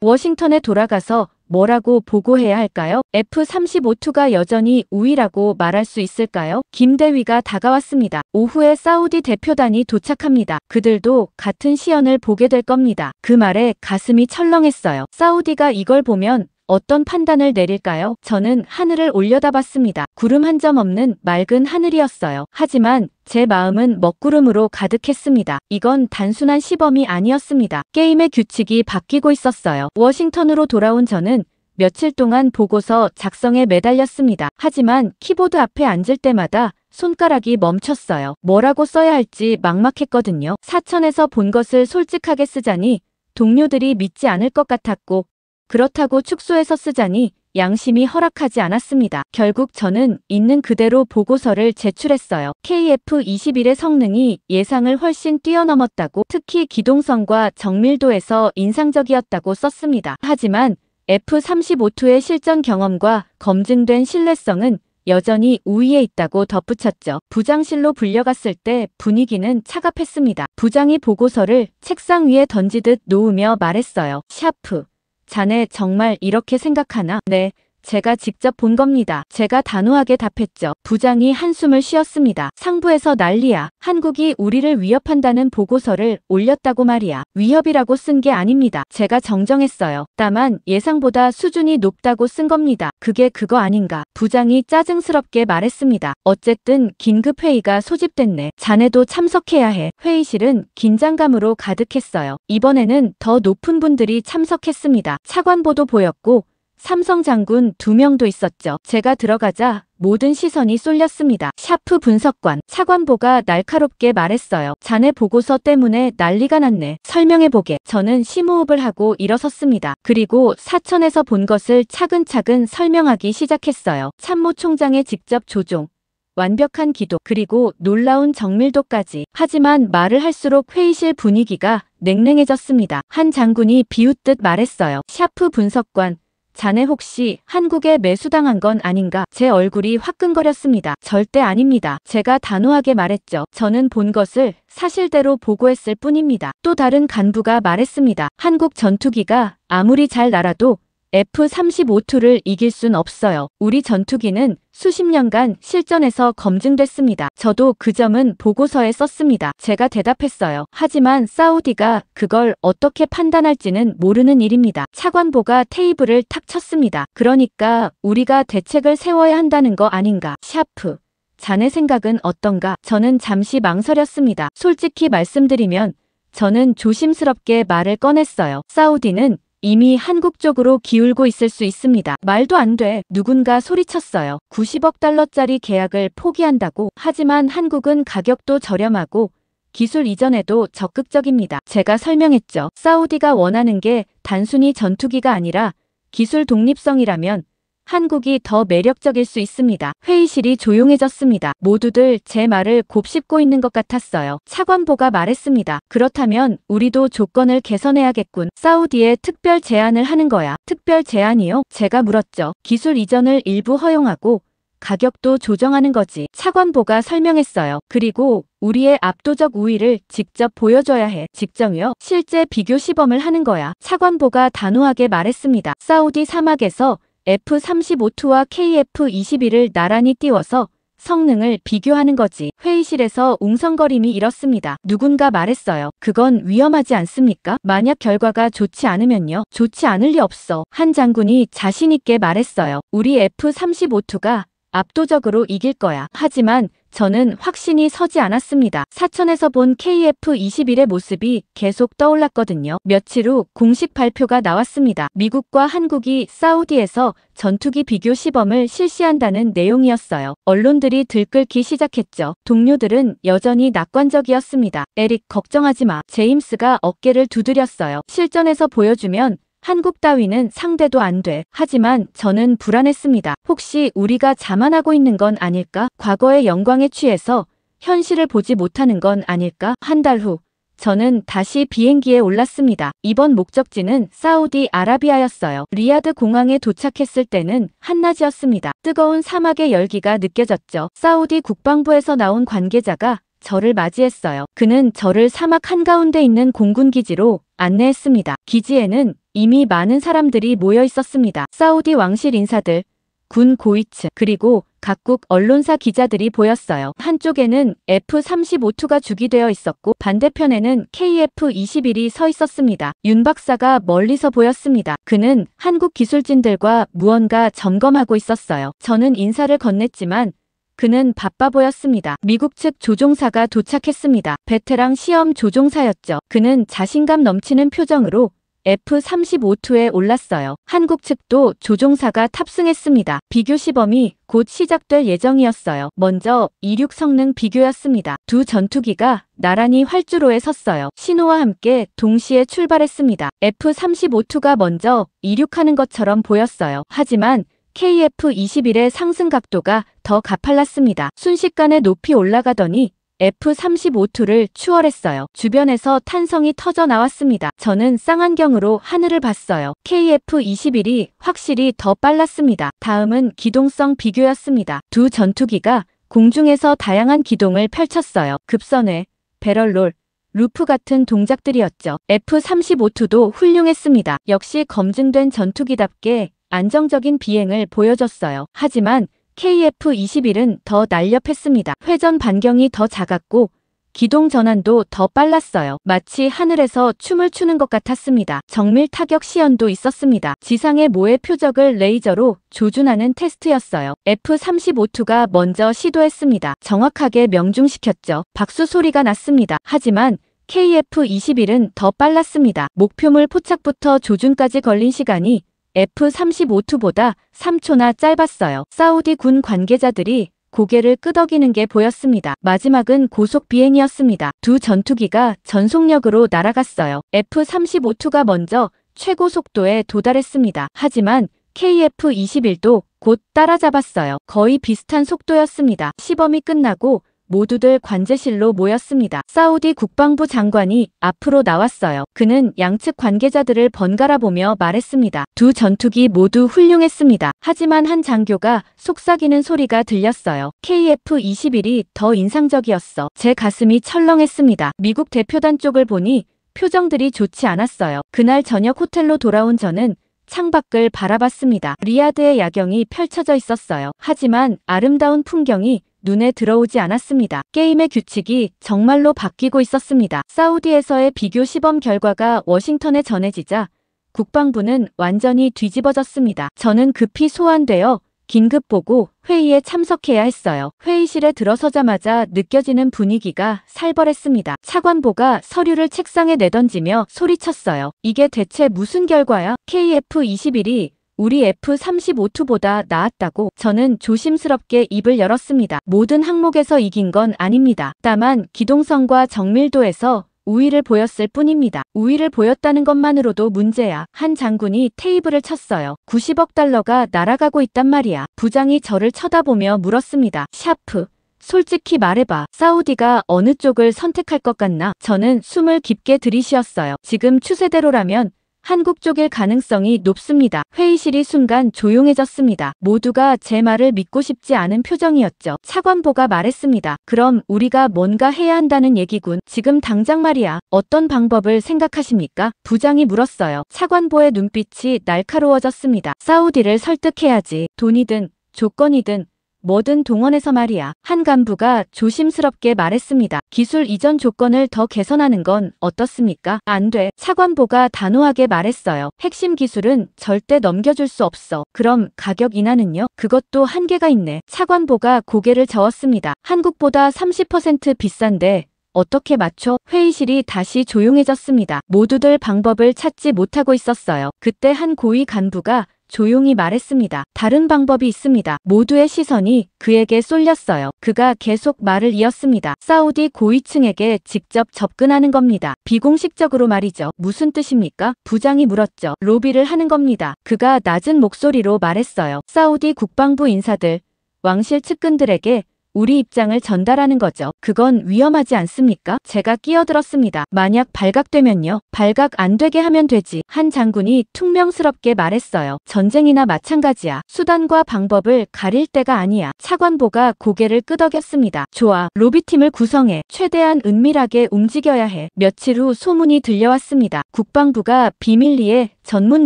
워싱턴에 돌아가서 뭐라고 보고해야 할까요? F-35-2가 여전히 우위라고 말할 수 있을까요? 김대위가 다가왔습니다. 오후에 사우디 대표단이 도착합니다. 그들도 같은 시연을 보게 될 겁니다. 그 말에 가슴이 철렁했어요. 사우디가 이걸 보면 어떤 판단을 내릴까요? 저는 하늘을 올려다봤습니다. 구름 한 점 없는 맑은 하늘이었어요. 하지만 제 마음은 먹구름으로 가득했습니다. 이건 단순한 시범이 아니었습니다. 게임의 규칙이 바뀌고 있었어요. 워싱턴으로 돌아온 저는 며칠 동안 보고서 작성에 매달렸습니다. 하지만 키보드 앞에 앉을 때마다 손가락이 멈췄어요. 뭐라고 써야 할지 막막했거든요. 사천에서 본 것을 솔직하게 쓰자니 동료들이 믿지 않을 것 같았고, 그렇다고 축소해서 쓰자니 양심이 허락하지 않았습니다. 결국 저는 있는 그대로 보고서를 제출했어요. KF-21의 성능이 예상을 훨씬 뛰어넘었다고, 특히 기동성과 정밀도에서 인상적이었다고 썼습니다. 하지만 F-35-2의 실전 경험과 검증된 신뢰성은 여전히 우위에 있다고 덧붙였죠. 부장실로 불려갔을 때 분위기는 차갑했습니다. 부장이 보고서를 책상 위에 던지듯 놓으며 말했어요. 샤프. 자네 정말 이렇게 생각하나? 네, 제가 직접 본 겁니다. 제가 단호하게 답했죠. 부장이 한숨을 쉬었습니다. 상부에서 난리야. 한국이 우리를 위협한다는 보고서를 올렸다고 말이야. 위협이라고 쓴 게 아닙니다. 제가 정정했어요. 다만 예상보다 수준이 높다고 쓴 겁니다. 그게 그거 아닌가? 부장이 짜증스럽게 말했습니다. 어쨌든 긴급회의가 소집됐네. 자네도 참석해야 해. 회의실은 긴장감으로 가득했어요. 이번에는 더 높은 분들이 참석했습니다. 차관보도 보였고 삼성 장군 2명도 있었죠. 제가 들어가자 모든 시선이 쏠렸습니다. 샤프 분석관, 차관보가 날카롭게 말했어요. 자네 보고서 때문에 난리가 났네. 설명해보게. 저는 심호흡을 하고 일어섰습니다. 그리고 사천에서 본 것을 차근차근 설명하기 시작했어요. 참모총장의 직접 조종, 완벽한 기도, 그리고 놀라운 정밀도까지. 하지만 말을 할수록 회의실 분위기가 냉랭해졌습니다. 한 장군이 비웃듯 말했어요. 샤프 분석관, 자네 혹시 한국에 매수당한 건 아닌가? 제 얼굴이 화끈거렸습니다. 절대 아닙니다. 제가 단호하게 말했죠. 저는 본 것을 사실대로 보고했을 뿐입니다. 또 다른 간부가 말했습니다. 한국 전투기가 아무리 잘 날아도 F-35-2를 이길 순 없어요. 우리 전투기는 수십 년간 실전에서 검증됐습니다. 저도 그 점은 보고서에 썼습니다. 제가 대답했어요. 하지만 사우디가 그걸 어떻게 판단할지는 모르는 일입니다. 차관보가 테이블을 탁 쳤습니다. 그러니까 우리가 대책을 세워야 한다는 거 아닌가? 샤프. 자네 생각은 어떤가? 저는 잠시 망설였습니다. 솔직히 말씀드리면 저는 조심스럽게 말을 꺼냈어요. 사우디는 이미 한국 쪽으로 기울고 있을 수 있습니다. 말도 안 돼. 누군가 소리쳤어요. 90억 달러짜리 계약을 포기한다고? 하지만 한국은 가격도 저렴하고 기술 이전에도 적극적입니다. 제가 설명했죠. 사우디가 원하는 게 단순히 전투기가 아니라 기술 독립성이라면 한국이 더 매력적일 수 있습니다. 회의실이 조용해졌습니다. 모두들 제 말을 곱씹고 있는 것 같았어요. 차관보가 말했습니다. 그렇다면 우리도 조건을 개선해야겠군. 사우디에 특별 제안을 하는 거야. 특별 제안이요? 제가 물었죠. 기술 이전을 일부 허용하고 가격도 조정하는 거지. 차관보가 설명했어요. 그리고 우리의 압도적 우위를 직접 보여줘야 해. 직접요? 실제 비교 시범을 하는 거야. 차관보가 단호하게 말했습니다. 사우디 사막에서 F-35-2와 KF-21을 나란히 띄워서 성능을 비교하는 거지. 회의실에서 웅성거림이 일었습니다. 누군가 말했어요. 그건 위험하지 않습니까? 만약 결과가 좋지 않으면요? 좋지 않을 리 없어. 한 장군이 자신있게 말했어요. 우리 F-35-2가 압도적으로 이길 거야. 하지만 저는 확신이 서지 않았습니다. 사천에서 본 KF-21의 모습이 계속 떠올랐거든요. 며칠 후 공식 발표가 나왔습니다. 미국과 한국이 사우디에서 전투기 비교 시범을 실시한다는 내용이었어요. 언론들이 들끓기 시작했죠. 동료들은 여전히 낙관적이었습니다. 에릭, 걱정하지 마. 제임스가 어깨를 두드렸어요. 실전에서 보여주면 한국 따위는 상대도 안 돼. 하지만 저는 불안했습니다. 혹시 우리가 자만하고 있는 건 아닐까? 과거의 영광에 취해서 현실을 보지 못하는 건 아닐까? 한 달 후 저는 다시 비행기에 올랐습니다. 이번 목적지는 사우디아라비아였어요. 리야드 공항에 도착했을 때는 한낮이었습니다. 뜨거운 사막의 열기가 느껴졌죠. 사우디 국방부에서 나온 관계자가 저를 맞이했어요. 그는 저를 사막 한가운데 있는 공군 기지로 안내했습니다. 기지에는 이미 많은 사람들이 모여 있었습니다. 사우디 왕실 인사들, 군 고위층, 그리고 각국 언론사 기자들이 보였어요. 한쪽에는 F-35-2가 주기되어 있었고 반대편에는 KF-21이 서 있었습니다. 윤 박사가 멀리서 보였습니다. 그는 한국 기술진들과 무언가 점검하고 있었어요. 저는 인사를 건넸지만 그는 바빠 보였습니다. 미국 측 조종사가 도착했습니다. 베테랑 시험 조종사였죠. 그는 자신감 넘치는 표정으로 F-35-2에 올랐어요. 한국 측도 조종사가 탑승했습니다. 비교 시범이 곧 시작될 예정이었어요. 먼저 이륙 성능 비교였습니다. 두 전투기가 나란히 활주로에 섰어요. 신호와 함께 동시에 출발했습니다. F-35-2가 먼저 이륙하는 것처럼 보였어요. 하지만 KF-21의 상승 각도가 더 가팔랐습니다. 순식간에 높이 올라가더니 F-35-2를 추월했어요. 주변에서 탄성이 터져 나왔습니다. 저는 쌍안경으로 하늘을 봤어요. KF-21이 확실히 더 빨랐습니다. 다음은 기동성 비교였습니다. 두 전투기가 공중에서 다양한 기동을 펼쳤어요. 급선회, 배럴롤, 루프 같은 동작들이었죠. F-35-2도 훌륭했습니다. 역시 검증된 전투기답게 안정적인 비행을 보여줬어요. 하지만 KF-21은 더 날렵했습니다. 회전 반경이 더 작았고 기동 전환도 더 빨랐어요. 마치 하늘에서 춤을 추는 것 같았습니다. 정밀 타격 시연도 있었습니다. 지상의 모의 표적을 레이저로 조준하는 테스트였어요. F-35-2가 먼저 시도했습니다. 정확하게 명중시켰죠. 박수 소리가 났습니다. 하지만 KF-21은 더 빨랐습니다. 목표물 포착부터 조준까지 걸린 시간이 F-35-2보다 3초나 짧았어요. 사우디 군 관계자들이 고개를 끄덕이는 게 보였습니다. 마지막은 고속 비행이었습니다. 두 전투기가 전속력으로 날아갔어요. F-35-2가 먼저 최고 속도에 도달했습니다. 하지만 KF-21도 곧 따라잡았어요. 거의 비슷한 속도였습니다. 시범이 끝나고 모두들 관제실로 모였습니다. 사우디 국방부 장관이 앞으로 나왔어요. 그는 양측 관계자들을 번갈아 보며 말했습니다. 두 전투기 모두 훌륭했습니다. 하지만 한 장교가 속삭이는 소리가 들렸어요. KF-21이 더 인상적이었어. 제 가슴이 철렁했습니다. 미국 대표단 쪽을 보니 표정들이 좋지 않았어요. 그날 저녁 호텔로 돌아온 저는 창밖을 바라봤습니다. 리야드의 야경이 펼쳐져 있었어요. 하지만 아름다운 풍경이 눈에 들어오지 않았습니다. 게임의 규칙이 정말로 바뀌고 있었습니다. 사우디에서의 비교 시범 결과가 워싱턴에 전해지자 국방부는 완전히 뒤집어졌습니다. 저는 급히 소환되어 긴급 보고 회의에 참석해야 했어요. 회의실에 들어서자마자 느껴지는 분위기가 살벌했습니다. 차관보가 서류를 책상에 내던지며 소리쳤어요. 이게 대체 무슨 결과야? KF-21이 우리 F-35-2보다 나았다고. 저는 조심스럽게 입을 열었습니다. 모든 항목에서 이긴 건 아닙니다. 다만 기동성과 정밀도에서 우위를 보였을 뿐입니다. 우위를 보였다는 것만으로도 문제야. 한 장군이 테이블을 쳤어요. 90억 달러가 날아가고 있단 말이야. 부장이 저를 쳐다보며 물었습니다. 샤프. 솔직히 말해봐. 사우디가 어느 쪽을 선택할 것 같나? 저는 숨을 깊게 들이쉬었어요. 지금 추세대로라면 한국 쪽일 가능성이 높습니다. 회의실이 순간 조용해졌습니다. 모두가 제 말을 믿고 싶지 않은 표정이었죠. 차관보가 말했습니다. 그럼 우리가 뭔가 해야 한다는 얘기군. 지금 당장 말이야. 어떤 방법을 생각하십니까? 부장이 물었어요. 차관보의 눈빛이 날카로워졌습니다. 사우디를 설득해야지. 돈이든 조건이든 뭐든 동원해서 말이야. 한 간부가 조심스럽게 말했습니다. 기술 이전 조건을 더 개선하는 건 어떻습니까? 안 돼. 차관보가 단호하게 말했어요. 핵심 기술은 절대 넘겨줄 수 없어. 그럼 가격 인하는요? 그것도 한계가 있네. 차관보가 고개를 저었습니다. 한국보다 30% 비싼데 어떻게 맞춰? 회의실이 다시 조용해졌습니다. 모두들 방법을 찾지 못하고 있었어요. 그때 한 고위 간부가 조용히 말했습니다. 다른 방법이 있습니다. 모두의 시선이 그에게 쏠렸어요. 그가 계속 말을 이었습니다. 사우디 고위층에게 직접 접근하는 겁니다. 비공식적으로 말이죠. 무슨 뜻입니까? 부장이 물었죠. 로비를 하는 겁니다. 그가 낮은 목소리로 말했어요. 사우디 국방부 인사들, 왕실 측근들에게 우리 입장을 전달하는 거죠. 그건 위험하지 않습니까? 제가 끼어들었습니다. 만약 발각되면요. 발각 안 되게 하면 되지. 한 장군이 퉁명스럽게 말했어요. 전쟁이나 마찬가지야. 수단과 방법을 가릴 때가 아니야. 차관보가 고개를 끄덕였습니다. 좋아. 로비팀을 구성해. 최대한 은밀하게 움직여야 해. 며칠 후 소문이 들려왔습니다. 국방부가 비밀리에 전문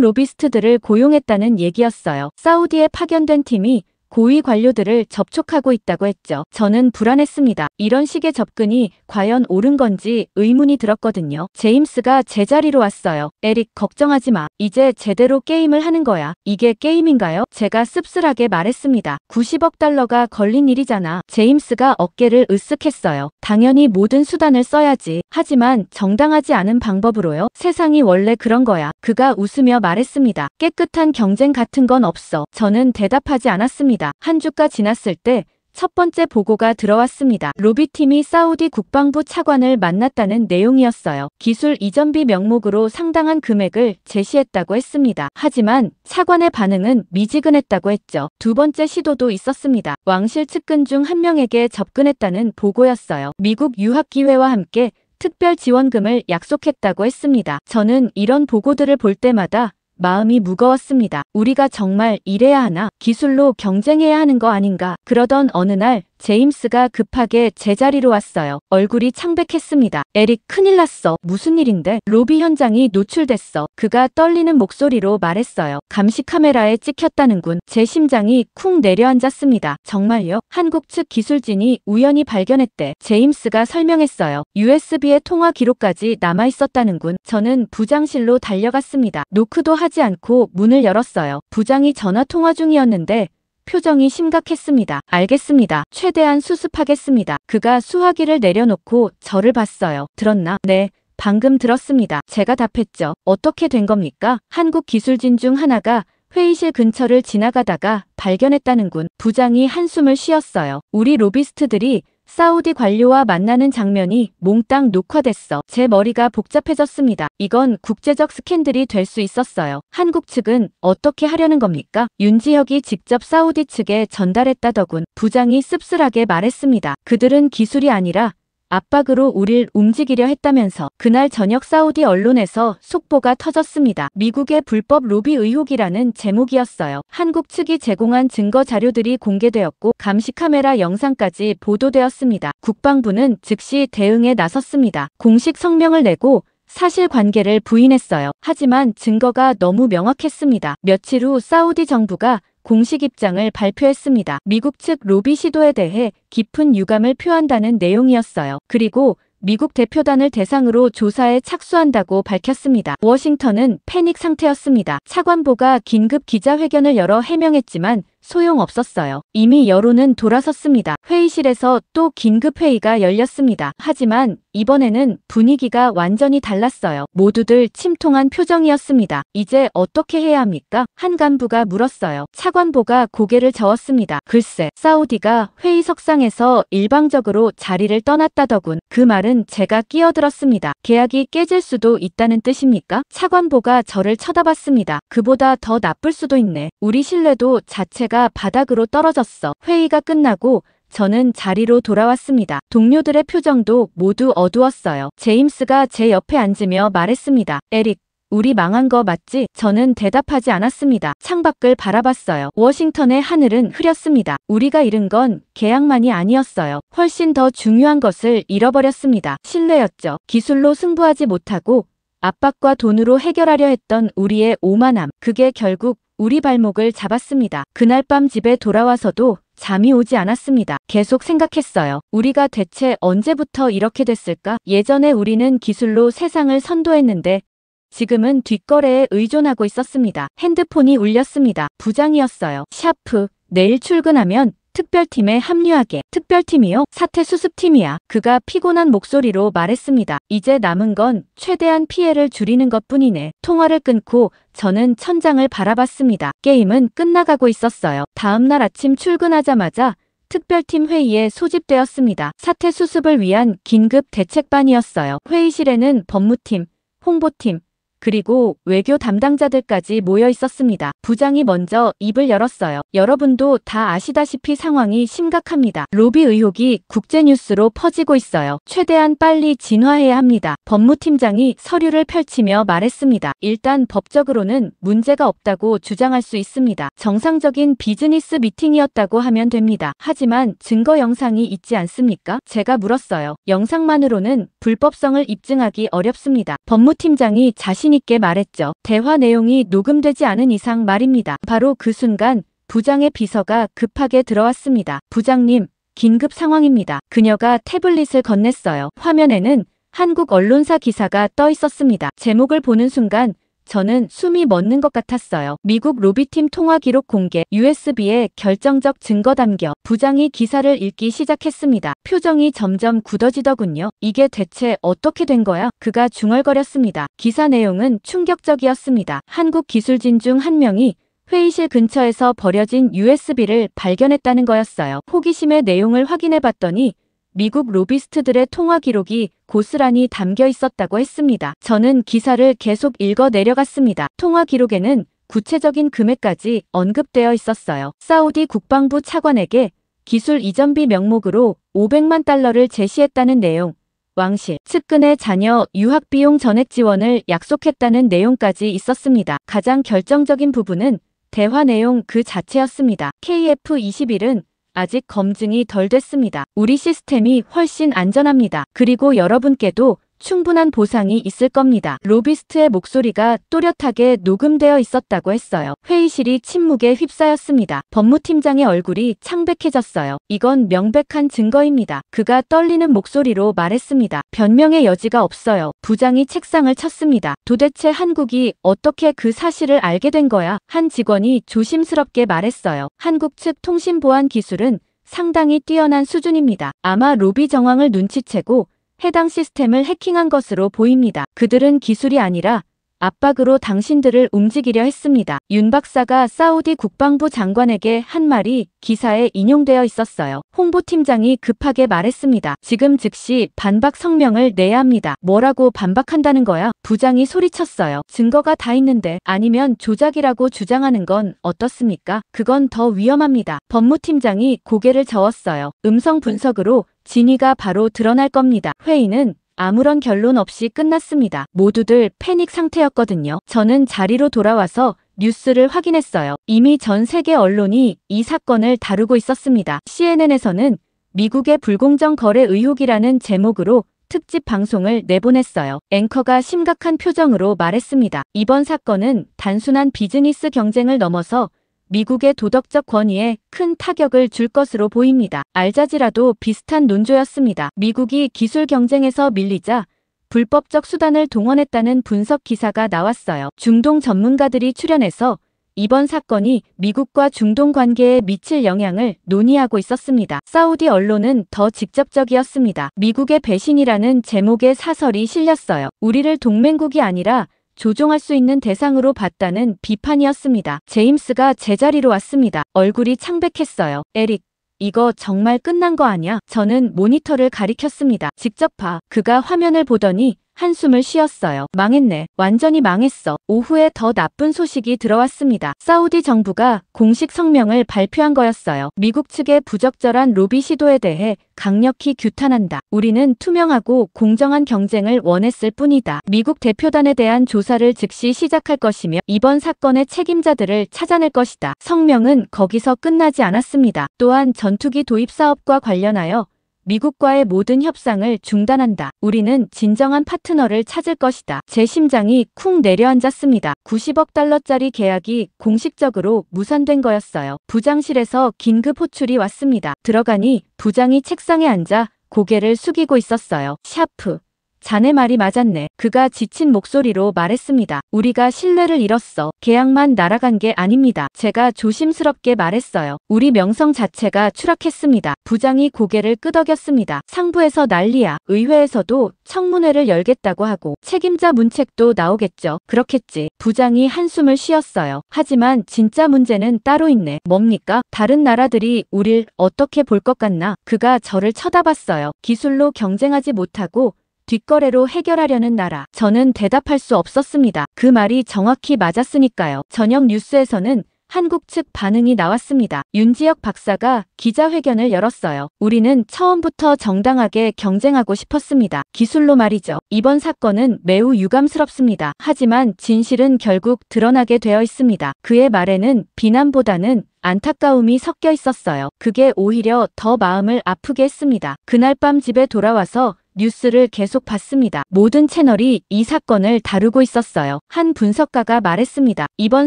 로비스트들을 고용했다는 얘기였어요. 사우디에 파견된 팀이 고위 관료들을 접촉하고 있다고 했죠. 저는 불안했습니다. 이런 식의 접근이 과연 옳은 건지 의문이 들었거든요. 제임스가 제자리로 왔어요. 에릭, 걱정하지 마. 이제 제대로 게임을 하는 거야. 이게 게임인가요? 제가 씁쓸하게 말했습니다. 90억 달러가 걸린 일이잖아. 제임스가 어깨를 으쓱했어요. 당연히 모든 수단을 써야지. 하지만 정당하지 않은 방법으로요. 세상이 원래 그런 거야. 그가 웃으며 말했습니다. 깨끗한 경쟁 같은 건 없어. 저는 대답하지 않았습니다. 한 주가 지났을 때 첫 번째 보고가 들어왔습니다. 로비팀이 사우디 국방부 차관을 만났다는 내용이었어요. 기술 이전비 명목으로 상당한 금액을 제시했다고 했습니다. 하지만 차관의 반응은 미지근했다고 했죠. 두 번째 시도도 있었습니다. 왕실 측근 중 한 명에게 접근했다는 보고였어요. 미국 유학기회와 함께 특별 지원금을 약속했다고 했습니다. 저는 이런 보고들을 볼 때마다 마음이 무거웠습니다. 우리가 정말 이래야 하나? 기술로 경쟁해야 하는 거 아닌가? 그러던 어느 날 제임스가 급하게 제자리로 왔어요. 얼굴이 창백했습니다. 에릭, 큰일 났어. 무슨 일인데? 로비 현장이 노출됐어. 그가 떨리는 목소리로 말했어요. 감시 카메라에 찍혔다는군. 제 심장이 쿵 내려앉았습니다. 정말요? 한국 측 기술진이 우연히 발견했대. 제임스가 설명했어요. USB의 통화 기록까지 남아있었다는군. 저는 부장실로 달려갔습니다. 노크도 하지 않고 문을 열었어요. 부장이 전화 통화 중이었는데 표정이 심각했습니다. 알겠습니다. 최대한 수습하겠습니다. 그가 수화기를 내려놓고 저를 봤어요. 들었나? 네. 방금 들었습니다. 제가 답했죠. 어떻게 된 겁니까? 한국 기술진 중 하나가 회의실 근처를 지나가다가 발견했다는군. 부장이 한숨을 쉬었어요. 우리 로비스트들이 사우디 관료와 만나는 장면이 몽땅 녹화됐어. 제 머리가 복잡해졌습니다. 이건 국제적 스캔들이 될 수 있었어요. 한국 측은 어떻게 하려는 겁니까? 윤지혁이 직접 사우디 측에 전달했다더군. 부장이 씁쓸하게 말했습니다. 그들은 기술이 아니라 압박으로 우릴 움직이려 했다면서. 그날 저녁 사우디 언론에서 속보가 터졌습니다. 미국의 불법 로비 의혹이라는 제목이었어요. 한국 측이 제공한 증거 자료들이 공개되었고 감시 카메라 영상까지 보도되었습니다. 국방부는 즉시 대응에 나섰습니다. 공식 성명을 내고 사실관계를 부인했어요. 하지만 증거가 너무 명확했습니다. 며칠 후 사우디 정부가 공식 입장을 발표했습니다. 미국 측 로비 시도에 대해 깊은 유감을 표한다는 내용이었어요. 그리고 미국 대표단을 대상으로 조사에 착수한다고 밝혔습니다. 워싱턴은 패닉 상태였습니다. 차관보가 긴급 기자회견을 열어 해명했지만 소용없었어요. 이미 여론은 돌아섰습니다. 회의실에서 또 긴급 회의가 열렸습니다. 하지만 이번에는 분위기가 완전히 달랐어요. 모두들 침통한 표정이었습니다. 이제 어떻게 해야 합니까? 한 간부가 물었어요. 차관보가 고개를 저었습니다. 글쎄, 사우디가 회의석상에서 일방적으로 자리를 떠났다더군. 그 말은 제가 끼어들었습니다. 계약이 깨질 수도 있다는 뜻입니까? 차관보가 저를 쳐다봤습니다. 그보다 더 나쁠 수도 있네. 우리 신뢰도 자체가 바닥으로 떨어졌어. 회의가 끝나고 저는 자리로 돌아왔습니다. 동료들의 표정도 모두 어두웠어요. 제임스가 제 옆에 앉으며 말했습니다. 에릭, 우리 망한 거 맞지? 저는 대답하지 않았습니다. 창밖을 바라봤어요. 워싱턴의 하늘은 흐렸습니다. 우리가 잃은 건 계약만이 아니었어요. 훨씬 더 중요한 것을 잃어버렸습니다. 신뢰였죠. 기술로 승부하지 못하고 압박과 돈으로 해결하려 했던 우리의 오만함. 그게 결국 우리 발목을 잡았습니다. 그날 밤 집에 돌아와서도 잠이 오지 않았습니다. 계속 생각했어요. 우리가 대체 언제부터 이렇게 됐을까? 예전에 우리는 기술로 세상을 선도했는데 지금은 뒷거래에 의존하고 있었습니다. 핸드폰이 울렸습니다. 부장이었어요. 샤프, 내일 출근하면 특별팀에 합류하게. 특별팀이요? 사태 수습팀이야. 그가 피곤한 목소리로 말했습니다. 이제 남은 건 최대한 피해를 줄이는 것뿐이네. 통화를 끊고 저는 천장을 바라봤습니다. 게임은 끝나가고 있었어요. 다음날 아침 출근하자마자 특별팀 회의에 소집되었습니다. 사태 수습을 위한 긴급 대책반이었어요. 회의실에는 법무팀, 홍보팀, 그리고 외교 담당자들까지 모여 있었습니다. 부장이 먼저 입을 열었어요. 여러분도 다 아시다시피 상황이 심각합니다. 로비 의혹이 국제뉴스로 퍼지고 있어요. 최대한 빨리 진화해야 합니다. 법무팀장이 서류를 펼치며 말했습니다. 일단 법적으로는 문제가 없다고 주장할 수 있습니다. 정상적인 비즈니스 미팅이었다고 하면 됩니다. 하지만 증거 영상이 있지 않습니까? 제가 물었어요. 영상만으로는 불법성을 입증하기 어렵습니다. 법무팀장이 자신 있게 말했죠. 대화 내용이 녹음되지 않은 이상 말입니다. 바로 그 순간 부장의 비서가 급하게 들어왔습니다. 부장님, 긴급 상황입니다. 그녀가 태블릿을 건넸어요. 화면에는 한국 언론사 기사가 떠 있었습니다. 제목을 보는 순간 저는 숨이 멎는 것 같았어요. 미국 로비팀 통화 기록 공개, USB에 결정적 증거 담겨. 부장이 기사를 읽기 시작했습니다. 표정이 점점 굳어지더군요. 이게 대체 어떻게 된 거야? 그가 중얼거렸습니다. 기사 내용은 충격적이었습니다. 한국 기술진 중 한 명이 회의실 근처에서 버려진 USB를 발견했다는 거였어요. 호기심에 내용을 확인해 봤더니 미국 로비스트들의 통화 기록이 고스란히 담겨 있었다고 했습니다. 저는 기사를 계속 읽어 내려갔습니다. 통화 기록에는 구체적인 금액까지 언급되어 있었어요. 사우디 국방부 차관에게 기술 이전비 명목으로 500만 달러를 제시했다는 내용, 왕실, 측근의 자녀 유학 비용 전액 지원을 약속했다는 내용까지 있었습니다. 가장 결정적인 부분은 대화 내용 그 자체였습니다. KF-21은 아직 검증이 덜 됐습니다. 우리 시스템이 훨씬 안전합니다. 그리고 여러분께도 충분한 보상이 있을 겁니다. 로비스트의 목소리가 또렷하게 녹음되어 있었다고 했어요. 회의실이 침묵에 휩싸였습니다. 법무팀장의 얼굴이 창백해졌어요. 이건 명백한 증거입니다. 그가 떨리는 목소리로 말했습니다. 변명의 여지가 없어요. 부장이 책상을 쳤습니다. 도대체 한국이 어떻게 그 사실을 알게 된 거야? 한 직원이 조심스럽게 말했어요. 한국 측 통신보안 기술은 상당히 뛰어난 수준입니다. 아마 로비 정황을 눈치채고 해당 시스템을 해킹한 것으로 보입니다. 그들은 기술이 아니라 압박으로 당신들을 움직이려 했습니다. 윤 박사가 사우디 국방부 장관에게 한 말이 기사에 인용되어 있었어요. 홍보팀장이 급하게 말했습니다. 지금 즉시 반박 성명을 내야 합니다. 뭐라고 반박한다는 거야? 부장이 소리쳤어요. 증거가 다 있는데. 아니면 조작이라고 주장하는 건 어떻습니까? 그건 더 위험합니다. 법무팀장이 고개를 저었어요. 음성 분석으로 진위가 바로 드러날 겁니다. 회의는 아무런 결론 없이 끝났습니다. 모두들 패닉 상태였거든요. 저는 자리로 돌아와서 뉴스를 확인했어요. 이미 전 세계 언론이 이 사건을 다루고 있었습니다. CNN에서는 미국의 불공정 거래 의혹이라는 제목으로 특집 방송을 내보냈어요. 앵커가 심각한 표정으로 말했습니다. 이번 사건은 단순한 비즈니스 경쟁을 넘어서 미국의 도덕적 권위에 큰 타격을 줄 것으로 보입니다. 알자지라도 비슷한 논조였습니다. 미국이 기술 경쟁에서 밀리자 불법적 수단을 동원했다는 분석 기사가 나왔어요. 중동 전문가들이 출연해서 이번 사건이 미국과 중동 관계에 미칠 영향을 논의하고 있었습니다. 사우디 언론은 더 직접적이었습니다. 미국의 배신이라는 제목의 사설이 실렸어요. 우리를 동맹국이 아니라 조종할 수 있는 대상으로 봤다는 비판이었습니다. 제임스가 제자리로 왔습니다. 얼굴이 창백했어요. 에릭, 이거 정말 끝난 거 아니야? 저는 모니터를 가리켰습니다. 직접 봐. 그가 화면을 보더니 한숨을 쉬었어요. 망했네. 완전히 망했어. 오후에 더 나쁜 소식이 들어왔습니다. 사우디 정부가 공식 성명을 발표한 거였어요. 미국 측의 부적절한 로비 시도에 대해 강력히 규탄한다. 우리는 투명하고 공정한 경쟁을 원했을 뿐이다. 미국 대표단에 대한 조사를 즉시 시작할 것이며 이번 사건의 책임자들을 찾아낼 것이다. 성명은 거기서 끝나지 않았습니다. 또한 전투기 도입 사업과 관련하여 미국과의 모든 협상을 중단한다. 우리는 진정한 파트너를 찾을 것이다. 제 심장이 쿵 내려앉았습니다. 90억 달러짜리 계약이 공식적으로 무산된 거였어요. 부장실에서 긴급 호출이 왔습니다. 들어가니 부장이 책상에 앉아 고개를 숙이고 있었어요. 샤프. 자네 말이 맞았네. 그가 지친 목소리로 말했습니다. 우리가 신뢰를 잃었어. 계약만 날아간 게 아닙니다. 제가 조심스럽게 말했어요. 우리 명성 자체가 추락했습니다. 부장이 고개를 끄덕였습니다. 상부에서 난리야. 의회에서도 청문회를 열겠다고 하고 책임자 문책도 나오겠죠. 그렇겠지. 부장이 한숨을 쉬었어요. 하지만 진짜 문제는 따로 있네. 뭡니까? 다른 나라들이 우릴 어떻게 볼 것 같나? 그가 저를 쳐다봤어요. 기술로 경쟁하지 못하고 뒷거래로 해결하려는 나라. 저는 대답할 수 없었습니다. 그 말이 정확히 맞았으니까요. 저녁 뉴스에서는 한국 측 반응이 나왔습니다. 윤지혁 박사가 기자회견을 열었어요. 우리는 처음부터 정당하게 경쟁하고 싶었습니다. 기술로 말이죠. 이번 사건은 매우 유감스럽습니다. 하지만 진실은 결국 드러나게 되어 있습니다. 그의 말에는 비난보다는 안타까움이 섞여 있었어요. 그게 오히려 더 마음을 아프게 했습니다. 그날 밤 집에 돌아와서 뉴스를 계속 봤습니다. 모든 채널이 이 사건을 다루고 있었어요. 한 분석가가 말했습니다. 이번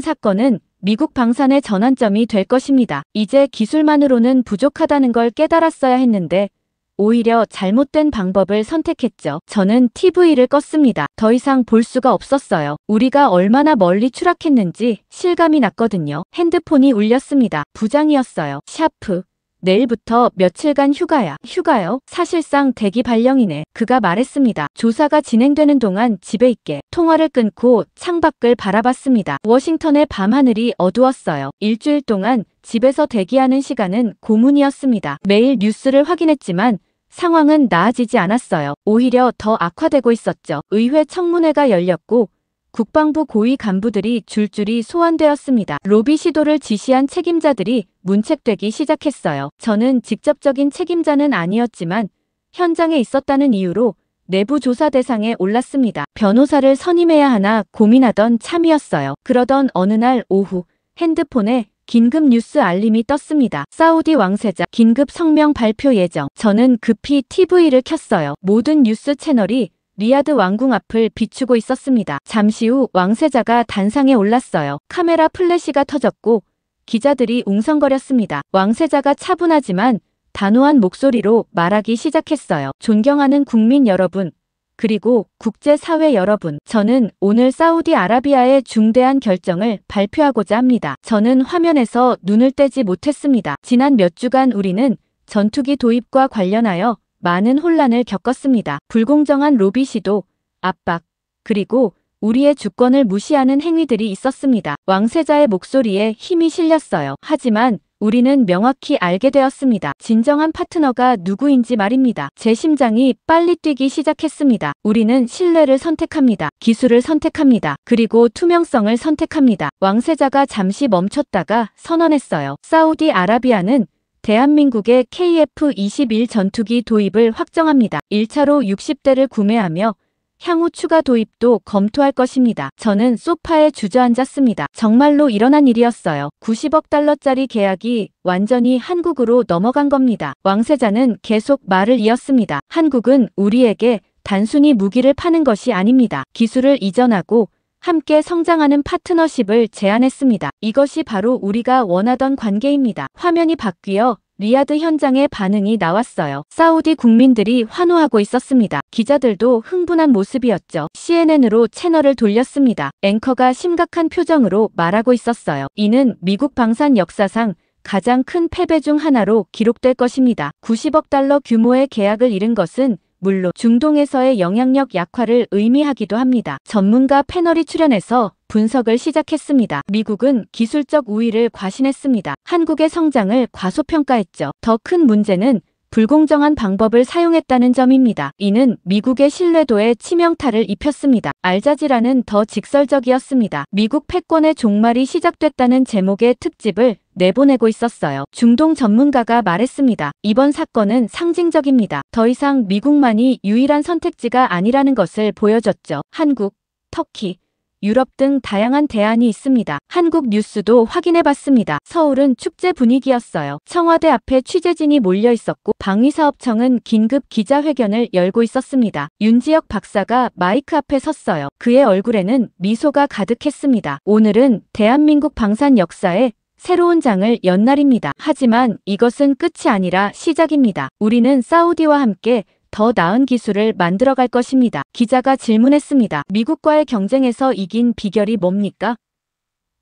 사건은 미국 방산의 전환점이 될 것입니다. 이제 기술만으로는 부족하다는 걸 깨달았어야 했는데 오히려 잘못된 방법을 선택했죠. 저는 TV를 껐습니다. 더 이상 볼 수가 없었어요. 우리가 얼마나 멀리 추락했는지 실감이 났거든요. 핸드폰이 울렸습니다. 부장이었어요. 샤프. 내일부터 며칠간 휴가야. 휴가요? 사실상 대기 발령이네. 그가 말했습니다. 조사가 진행되는 동안 집에 있게. 통화를 끊고 창밖을 바라봤습니다. 워싱턴의 밤하늘이 어두웠어요. 일주일 동안 집에서 대기하는 시간은 고문이었습니다. 매일 뉴스를 확인했지만 상황은 나아지지 않았어요. 오히려 더 악화되고 있었죠. 의회 청문회가 열렸고 국방부 고위 간부들이 줄줄이 소환되었습니다. 로비 시도를 지시한 책임자들이 문책되기 시작했어요. 저는 직접적인 책임자는 아니었지만 현장에 있었다는 이유로 내부 조사 대상에 올랐습니다. 변호사를 선임해야 하나 고민하던 참이었어요. 그러던 어느 날 오후 핸드폰에 긴급 뉴스 알림이 떴습니다. 사우디 왕세자 긴급 성명 발표 예정. 저는 급히 TV를 켰어요. 모든 뉴스 채널이 리야드 왕궁 앞을 비추고 있었습니다. 잠시 후 왕세자가 단상에 올랐어요. 카메라 플래시가 터졌고 기자들이 웅성거렸습니다. 왕세자가 차분하지만 단호한 목소리로 말하기 시작했어요. 존경하는 국민 여러분, 그리고 국제사회 여러분, 저는 오늘 사우디아라비아의 중대한 결정을 발표하고자 합니다. 저는 화면에서 눈을 떼지 못했습니다. 지난 몇 주간 우리는 전투기 도입과 관련하여 많은 혼란을 겪었습니다. 불공정한 로비 시도, 압박, 그리고 우리의 주권을 무시하는 행위들이 있었습니다. 왕세자의 목소리에 힘이 실렸어요. 하지만 우리는 명확히 알게 되었습니다. 진정한 파트너가 누구인지 말입니다. 제 심장이 빨리 뛰기 시작했습니다. 우리는 신뢰를 선택합니다. 기술을 선택합니다. 그리고 투명성을 선택합니다. 왕세자가 잠시 멈췄다가 선언했어요. 사우디아라비아는 대한민국의 KF-21 전투기 도입을 확정합니다. 1차로 60대를 구매하며 향후 추가 도입도 검토할 것입니다. 저는 소파에 주저앉았습니다. 정말로 일어난 일이었어요. 90억 달러짜리 계약이 완전히 한국으로 넘어간 겁니다. 왕세자는 계속 말을 이었습니다. 한국은 우리에게 단순히 무기를 파는 것이 아닙니다. 기술을 이전하고 함께 성장하는 파트너십을 제안했습니다. 이것이 바로 우리가 원하던 관계입니다. 화면이 바뀌어 리야드 현장의 반응이 나왔어요. 사우디 국민들이 환호하고 있었습니다. 기자들도 흥분한 모습이었죠. CNN으로 채널을 돌렸습니다. 앵커가 심각한 표정으로 말하고 있었어요. 이는 미국 방산 역사상 가장 큰 패배 중 하나로 기록될 것입니다. 90억 달러 규모의 계약을 잃은 것은 물론 중동에서의 영향력 약화를 의미하기도 합니다. 전문가 패널이 출연해서 분석을 시작했습니다. 미국은 기술적 우위를 과신했습니다. 한국의 성장을 과소평가했죠. 더 큰 문제는 불공정한 방법을 사용했다는 점입니다. 이는 미국의 신뢰도에 치명타를 입혔습니다. 알자지라는 더 직설적이었습니다. 미국 패권의 종말이 시작됐다는 제목의 특집을 내보내고 있었어요. 중동 전문가가 말했습니다. 이번 사건은 상징적입니다. 더 이상 미국만이 유일한 선택지가 아니라는 것을 보여줬죠. 한국, 터키, 유럽 등 다양한 대안이 있습니다. 한국 뉴스도 확인해봤습니다. 서울은 축제 분위기였어요. 청와대 앞에 취재진이 몰려 있었고 방위사업청은 긴급 기자회견을 열고 있었습니다. 윤지혁 박사가 마이크 앞에 섰어요. 그의 얼굴에는 미소가 가득했습니다. 오늘은 대한민국 방산 역사에 새로운 장을 연 날입니다. 하지만 이것은 끝이 아니라 시작입니다. 우리는 사우디와 함께 더 나은 기술을 만들어갈 것입니다. 기자가 질문했습니다. 미국과의 경쟁에서 이긴 비결이 뭡니까?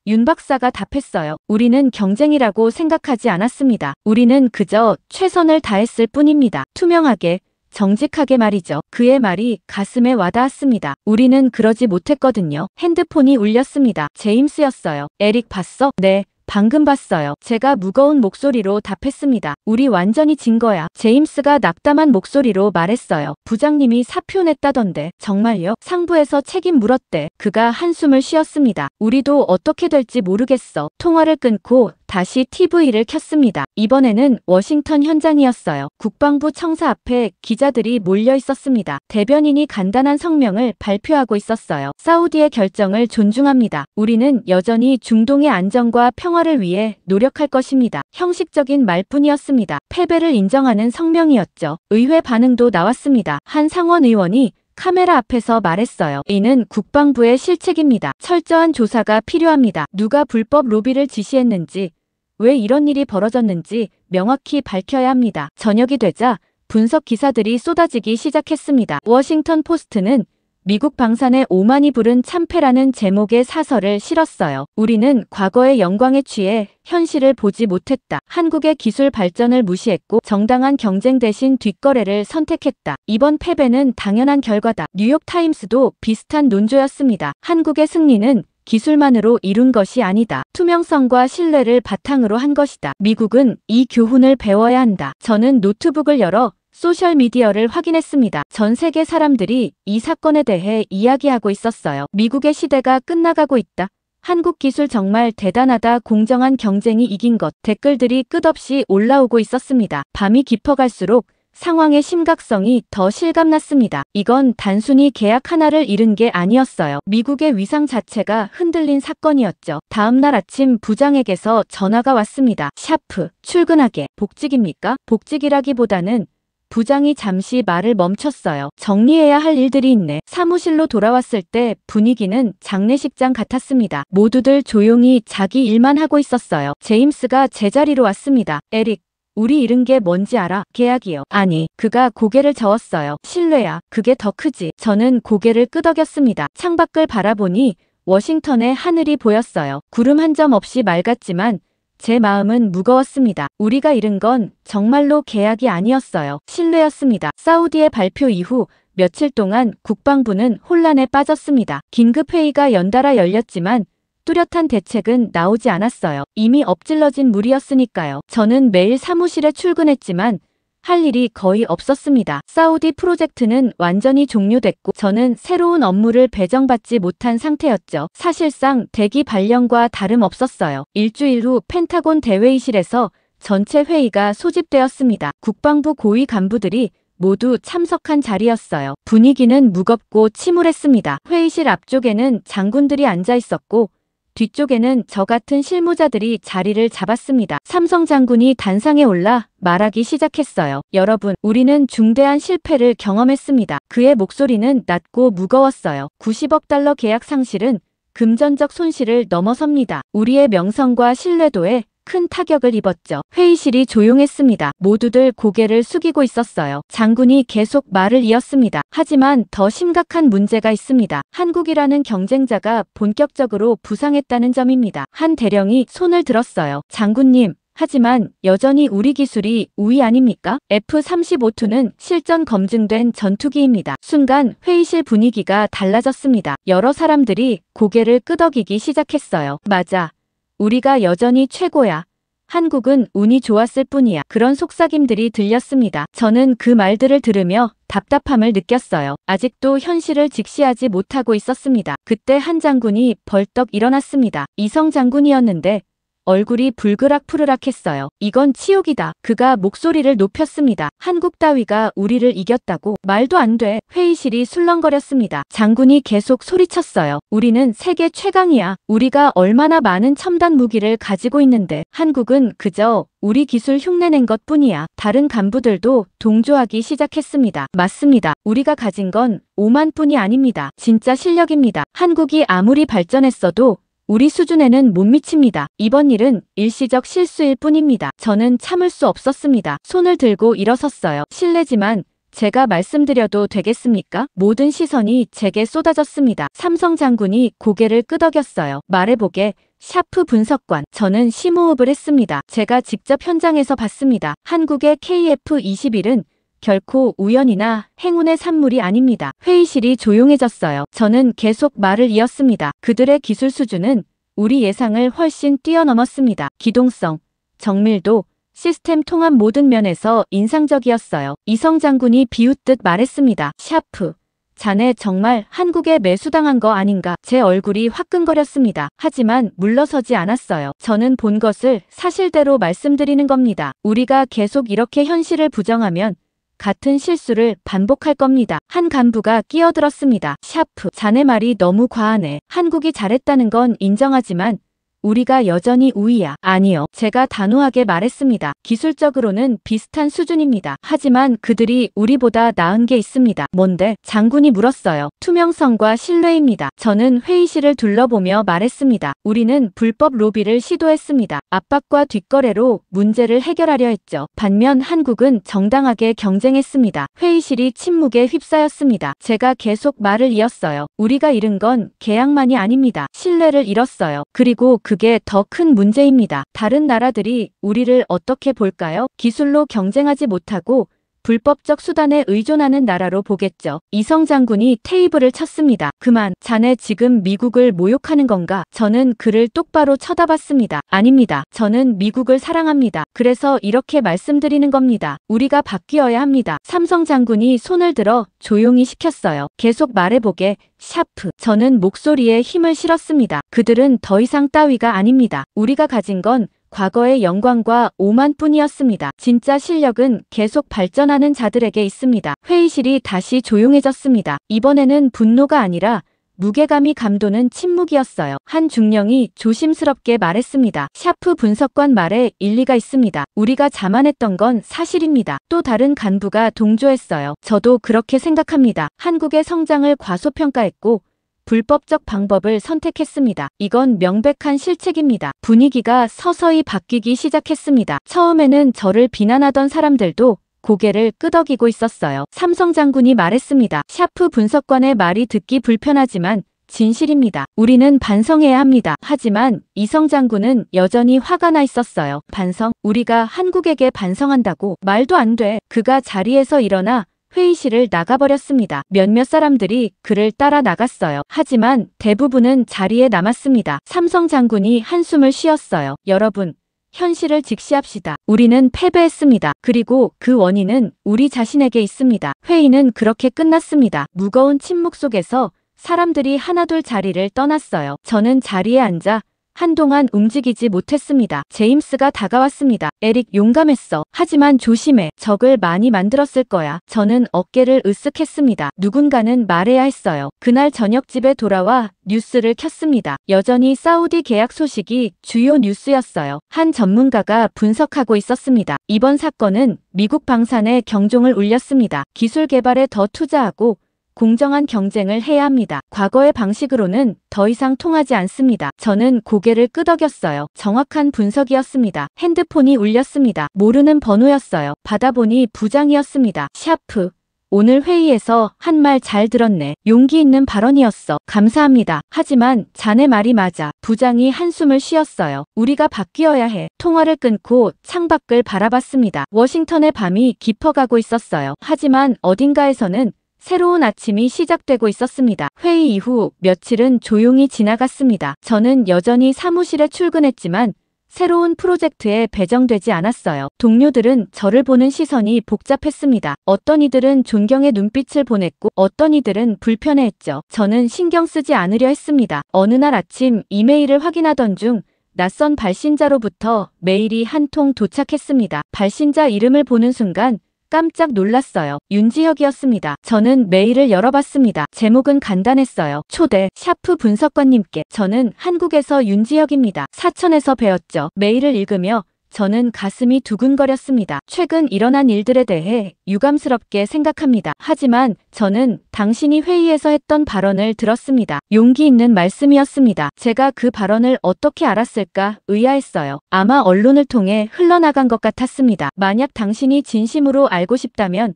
윤 박사가 답했어요. 우리는 경쟁이라고 생각하지 않았습니다. 우리는 그저 최선을 다했을 뿐입니다. 투명하게, 정직하게 말이죠. 그의 말이 가슴에 와닿았습니다. 우리는 그러지 못했거든요. 핸드폰이 울렸습니다. 제임스였어요. 에릭 봤어? 네. 방금 봤어요. 제가 무거운 목소리로 답했습니다. 우리 완전히 진 거야. 제임스가 낙담한 목소리로 말했어요. 부장님이 사표 냈다던데. 정말요? 상부에서 책임 물었대. 그가 한숨을 쉬었습니다. 우리도 어떻게 될지 모르겠어. 통화를 끊고 다시 TV를 켰습니다. 이번에는 워싱턴 현장이었어요. 국방부 청사 앞에 기자들이 몰려 있었습니다. 대변인이 간단한 성명을 발표하고 있었어요. 사우디의 결정을 존중합니다. 우리는 여전히 중동의 안정과 평화를 위해 노력할 것입니다. 형식적인 말뿐이었습니다. 패배를 인정하는 성명이었죠. 의회 반응도 나왔습니다. 한 상원 의원이 카메라 앞에서 말했어요. 이는 국방부의 실책입니다. 철저한 조사가 필요합니다. 누가 불법 로비를 지시했는지, 왜 이런 일이 벌어졌는지 명확히 밝혀야 합니다. 저녁이 되자 분석 기사들이 쏟아지기 시작했습니다. 워싱턴 포스트는 미국 방산의 오만이 부른 참패라는 제목의 사설을 실었어요. 우리는 과거의 영광에 취해 현실을 보지 못했다. 한국의 기술 발전을 무시했고 정당한 경쟁 대신 뒷거래를 선택했다. 이번 패배는 당연한 결과다. 뉴욕타임스도 비슷한 논조였습니다. 한국의 승리는 기술만으로 이룬 것이 아니다. 투명성과 신뢰를 바탕으로 한 것이다. 미국은 이 교훈을 배워야 한다. 저는 노트북을 열어 소셜미디어를 확인했습니다. 전 세계 사람들이 이 사건에 대해 이야기하고 있었어요. 미국의 시대가 끝나가고 있다. 한국 기술 정말 대단하다. 공정한 경쟁이 이긴 것. 댓글들이 끝없이 올라오고 있었습니다. 밤이 깊어갈수록 상황의 심각성이 더 실감났습니다. 이건 단순히 계약 하나를 잃은 게 아니었어요. 미국의 위상 자체가 흔들린 사건이었죠. 다음날 아침 부장에게서 전화가 왔습니다. 샤프, 출근하게. 복직입니까? 복직이라기보다는 부장이 잠시 말을 멈췄어요. 정리해야 할 일들이 있네. 사무실로 돌아왔을 때 분위기는 장례식장 같았습니다. 모두들 조용히 자기 일만 하고 있었어요. 제임스가 제자리로 왔습니다. 에릭, 우리 잃은 게 뭔지 알아? 계약이요. 아니, 그가 고개를 저었어요. 신뢰야. 그게 더 크지. 저는 고개를 끄덕였습니다. 창밖을 바라보니 워싱턴의 하늘이 보였어요. 구름 한 점 없이 맑았지만 제 마음은 무거웠습니다. 우리가 잃은 건 정말로 계약이 아니었어요. 신뢰였습니다. 사우디의 발표 이후 며칠 동안 국방부는 혼란에 빠졌습니다. 긴급회의가 연달아 열렸지만 뚜렷한 대책은 나오지 않았어요. 이미 엎질러진 물이었으니까요. 저는 매일 사무실에 출근했지만 할 일이 거의 없었습니다. 사우디 프로젝트는 완전히 종료됐고 저는 새로운 업무를 배정받지 못한 상태였죠. 사실상 대기 발령과 다름없었어요. 일주일 후 펜타곤 대회의실에서 전체 회의가 소집되었습니다. 국방부 고위 간부들이 모두 참석한 자리였어요. 분위기는 무겁고 침울했습니다. 회의실 앞쪽에는 장군들이 앉아 있었고 뒤쪽에는 저 같은 실무자들이 자리를 잡았습니다. 삼성 장군이 단상에 올라 말하기 시작했어요. 여러분, 우리는 중대한 실패를 경험했습니다. 그의 목소리는 낮고 무거웠어요. 90억 달러 계약 상실은 금전적 손실을 넘어섭니다. 우리의 명성과 신뢰도에 큰 타격을 입었죠. 회의실이 조용했습니다. 모두들 고개를 숙이고 있었어요. 장군이 계속 말을 이었습니다. 하지만 더 심각한 문제가 있습니다. 한국이라는 경쟁자가 본격적으로 부상했다는 점입니다. 한 대령이 손을 들었어요. 장군님, 하지만 여전히 우리 기술이 우위 아닙니까? F-35-2는 실전 검증된 전투기입니다. 순간 회의실 분위기가 달라졌습니다. 여러 사람들이 고개를 끄덕이기 시작했어요. 맞아. 우리가 여전히 최고야. 한국은 운이 좋았을 뿐이야. 그런 속삭임들이 들렸습니다. 저는 그 말들을 들으며 답답함을 느꼈어요. 아직도 현실을 직시하지 못하고 있었습니다. 그때 한 장군이 벌떡 일어났습니다. 이성 장군이었는데 얼굴이 불그락푸르락했어요. 이건 치욕이다. 그가 목소리를 높였습니다. 한국 따위가 우리를 이겼다고? 말도 안 돼. 회의실이 술렁거렸습니다. 장군이 계속 소리쳤어요. 우리는 세계 최강이야. 우리가 얼마나 많은 첨단 무기를 가지고 있는데 한국은 그저 우리 기술 흉내낸 것뿐이야. 다른 간부들도 동조하기 시작했습니다. 맞습니다. 우리가 가진 건 오만뿐이 아닙니다. 진짜 실력입니다. 한국이 아무리 발전했어도 우리 수준에는 못 미칩니다. 이번 일은 일시적 실수일 뿐입니다. 저는 참을 수 없었습니다. 손을 들고 일어섰어요. 실례지만 제가 말씀드려도 되겠습니까? 모든 시선이 제게 쏟아졌습니다. 삼성 장군이 고개를 끄덕였어요. 말해보게. 샤프 분석관. 저는 심호흡을 했습니다. 제가 직접 현장에서 봤습니다. 한국의 KF-21은 결코 우연이나 행운의 산물이 아닙니다. 회의실이 조용해졌어요. 저는 계속 말을 이었습니다. 그들의 기술 수준은 우리 예상을 훨씬 뛰어넘었습니다. 기동성, 정밀도, 시스템 통합 모든 면에서 인상적이었어요. 이성 장군이 비웃듯 말했습니다. 샤프, 자네 정말 한국에 매수당한 거 아닌가? 제 얼굴이 화끈거렸습니다. 하지만 물러서지 않았어요. 저는 본 것을 사실대로 말씀드리는 겁니다. 우리가 계속 이렇게 현실을 부정하면 같은 실수를 반복할 겁니다. 한 간부가 끼어들었습니다. 샤프, 자네 말이 너무 과하네. 한국이 잘했다는 건 인정하지만 우리가 여전히 우위야. 아니요. 제가 단호하게 말했습니다. 기술적으로는 비슷한 수준입니다. 하지만 그들이 우리보다 나은 게 있습니다. 뭔데? 장군이 물었어요. 투명성과 신뢰입니다. 저는 회의실을 둘러보며 말했습니다. 우리는 불법 로비를 시도했습니다. 압박과 뒷거래로 문제를 해결하려 했죠. 반면 한국은 정당하게 경쟁했습니다. 회의실이 침묵에 휩싸였습니다. 제가 계속 말을 이었어요. 우리가 잃은 건 계약만이 아닙니다. 신뢰를 잃었어요. 그리고 그게 더 큰 문제입니다. 다른 나라들이 우리를 어떻게 볼까요? 기술로 경쟁하지 못하고 불법적 수단에 의존하는 나라로 보겠죠. 이성 장군이 테이블을 쳤습니다. 그만, 자네 지금 미국을 모욕하는 건가? 저는 그를 똑바로 쳐다봤습니다. 아닙니다. 저는 미국을 사랑합니다. 그래서 이렇게 말씀드리는 겁니다. 우리가 바뀌어야 합니다. 삼성 장군이 손을 들어 조용히 시켰어요. 계속 말해보게. 샤프. 저는 목소리에 힘을 실었습니다. 그들은 더 이상 따위가 아닙니다. 우리가 가진 건 과거의 영광과 오만뿐이었습니다. 진짜 실력은 계속 발전하는 자들에게 있습니다. 회의실이 다시 조용해졌습니다. 이번에는 분노가 아니라 무게감이 감도는 침묵이었어요. 한 중령이 조심스럽게 말했습니다. 샤프 분석관 말에 일리가 있습니다. 우리가 자만했던 건 사실입니다. 또 다른 간부가 동조했어요. 저도 그렇게 생각합니다. 한국의 성장을 과소평가했고 불법적 방법을 선택했습니다. 이건 명백한 실책입니다. 분위기가 서서히 바뀌기 시작했습니다. 처음에는 저를 비난하던 사람들도 고개를 끄덕이고 있었어요. 삼성 장군이 말했습니다. 샤프 분석관의 말이 듣기 불편하지만 진실입니다. 우리는 반성해야 합니다. 하지만 이성 장군은 여전히 화가 나 있었어요. 반성? 우리가 한국에게 반성한다고? 말도 안 돼. 그가 자리에서 일어나 회의실을 나가버렸습니다. 몇몇 사람들이 그를 따라 나갔어요. 하지만 대부분은 자리에 남았습니다. 삼성 장군이 한숨을 쉬었어요. 여러분, 현실을 직시합시다. 우리는 패배했습니다. 그리고 그 원인은 우리 자신에게 있습니다. 회의는 그렇게 끝났습니다. 무거운 침묵 속에서 사람들이 하나둘 자리를 떠났어요. 저는 자리에 앉아 한동안 움직이지 못했습니다. 제임스가 다가왔습니다. 에릭, 용감했어. 하지만 조심해. 적을 많이 만들었을 거야. 저는 어깨를 으쓱했습니다. 누군가는 말해야 했어요. 그날 저녁 집에 돌아와 뉴스를 켰습니다. 여전히 사우디 계약 소식이 주요 뉴스였어요. 한 전문가가 분석하고 있었습니다. 이번 사건은 미국 방산에 경종을 울렸습니다. 기술 개발에 더 투자하고 공정한 경쟁을 해야 합니다. 과거의 방식으로는 더 이상 통하지 않습니다. 저는 고개를 끄덕였어요. 정확한 분석이었습니다. 핸드폰이 울렸습니다. 모르는 번호였어요. 받아보니 부장이었습니다. 샤프. 오늘 회의에서 한 말 잘 들었네. 용기 있는 발언이었어. 감사합니다. 하지만 자네 말이 맞아. 부장이 한숨을 쉬었어요. 우리가 바뀌어야 해. 통화를 끊고 창밖을 바라봤습니다. 워싱턴의 밤이 깊어가고 있었어요. 하지만 어딘가에서는 새로운 아침이 시작되고 있었습니다. 회의 이후 며칠은 조용히 지나갔습니다. 저는 여전히 사무실에 출근했지만 새로운 프로젝트에 배정되지 않았어요. 동료들은 저를 보는 시선이 복잡했습니다. 어떤 이들은 존경의 눈빛을 보냈고 어떤 이들은 불편해했죠. 저는 신경 쓰지 않으려 했습니다. 어느 날 아침 이메일을 확인하던 중 낯선 발신자로부터 메일이 한 통 도착했습니다. 발신자 이름을 보는 순간 깜짝 놀랐어요. 윤지혁이었습니다. 저는 메일을 열어봤습니다. 제목은 간단했어요. 초대, 샤프 분석관님께. 저는 한국에서 윤지혁입니다. 사천에서 배웠죠. 메일을 읽으며 저는 가슴이 두근거렸습니다. 최근 일어난 일들에 대해 유감스럽게 생각합니다. 하지만 저는 당신이 회의에서 했던 발언을 들었습니다. 용기 있는 말씀이었습니다. 제가 그 발언을 어떻게 알았을까 의아했어요. 아마 언론을 통해 흘러나간 것 같았습니다. 만약 당신이 진심으로 알고 싶다면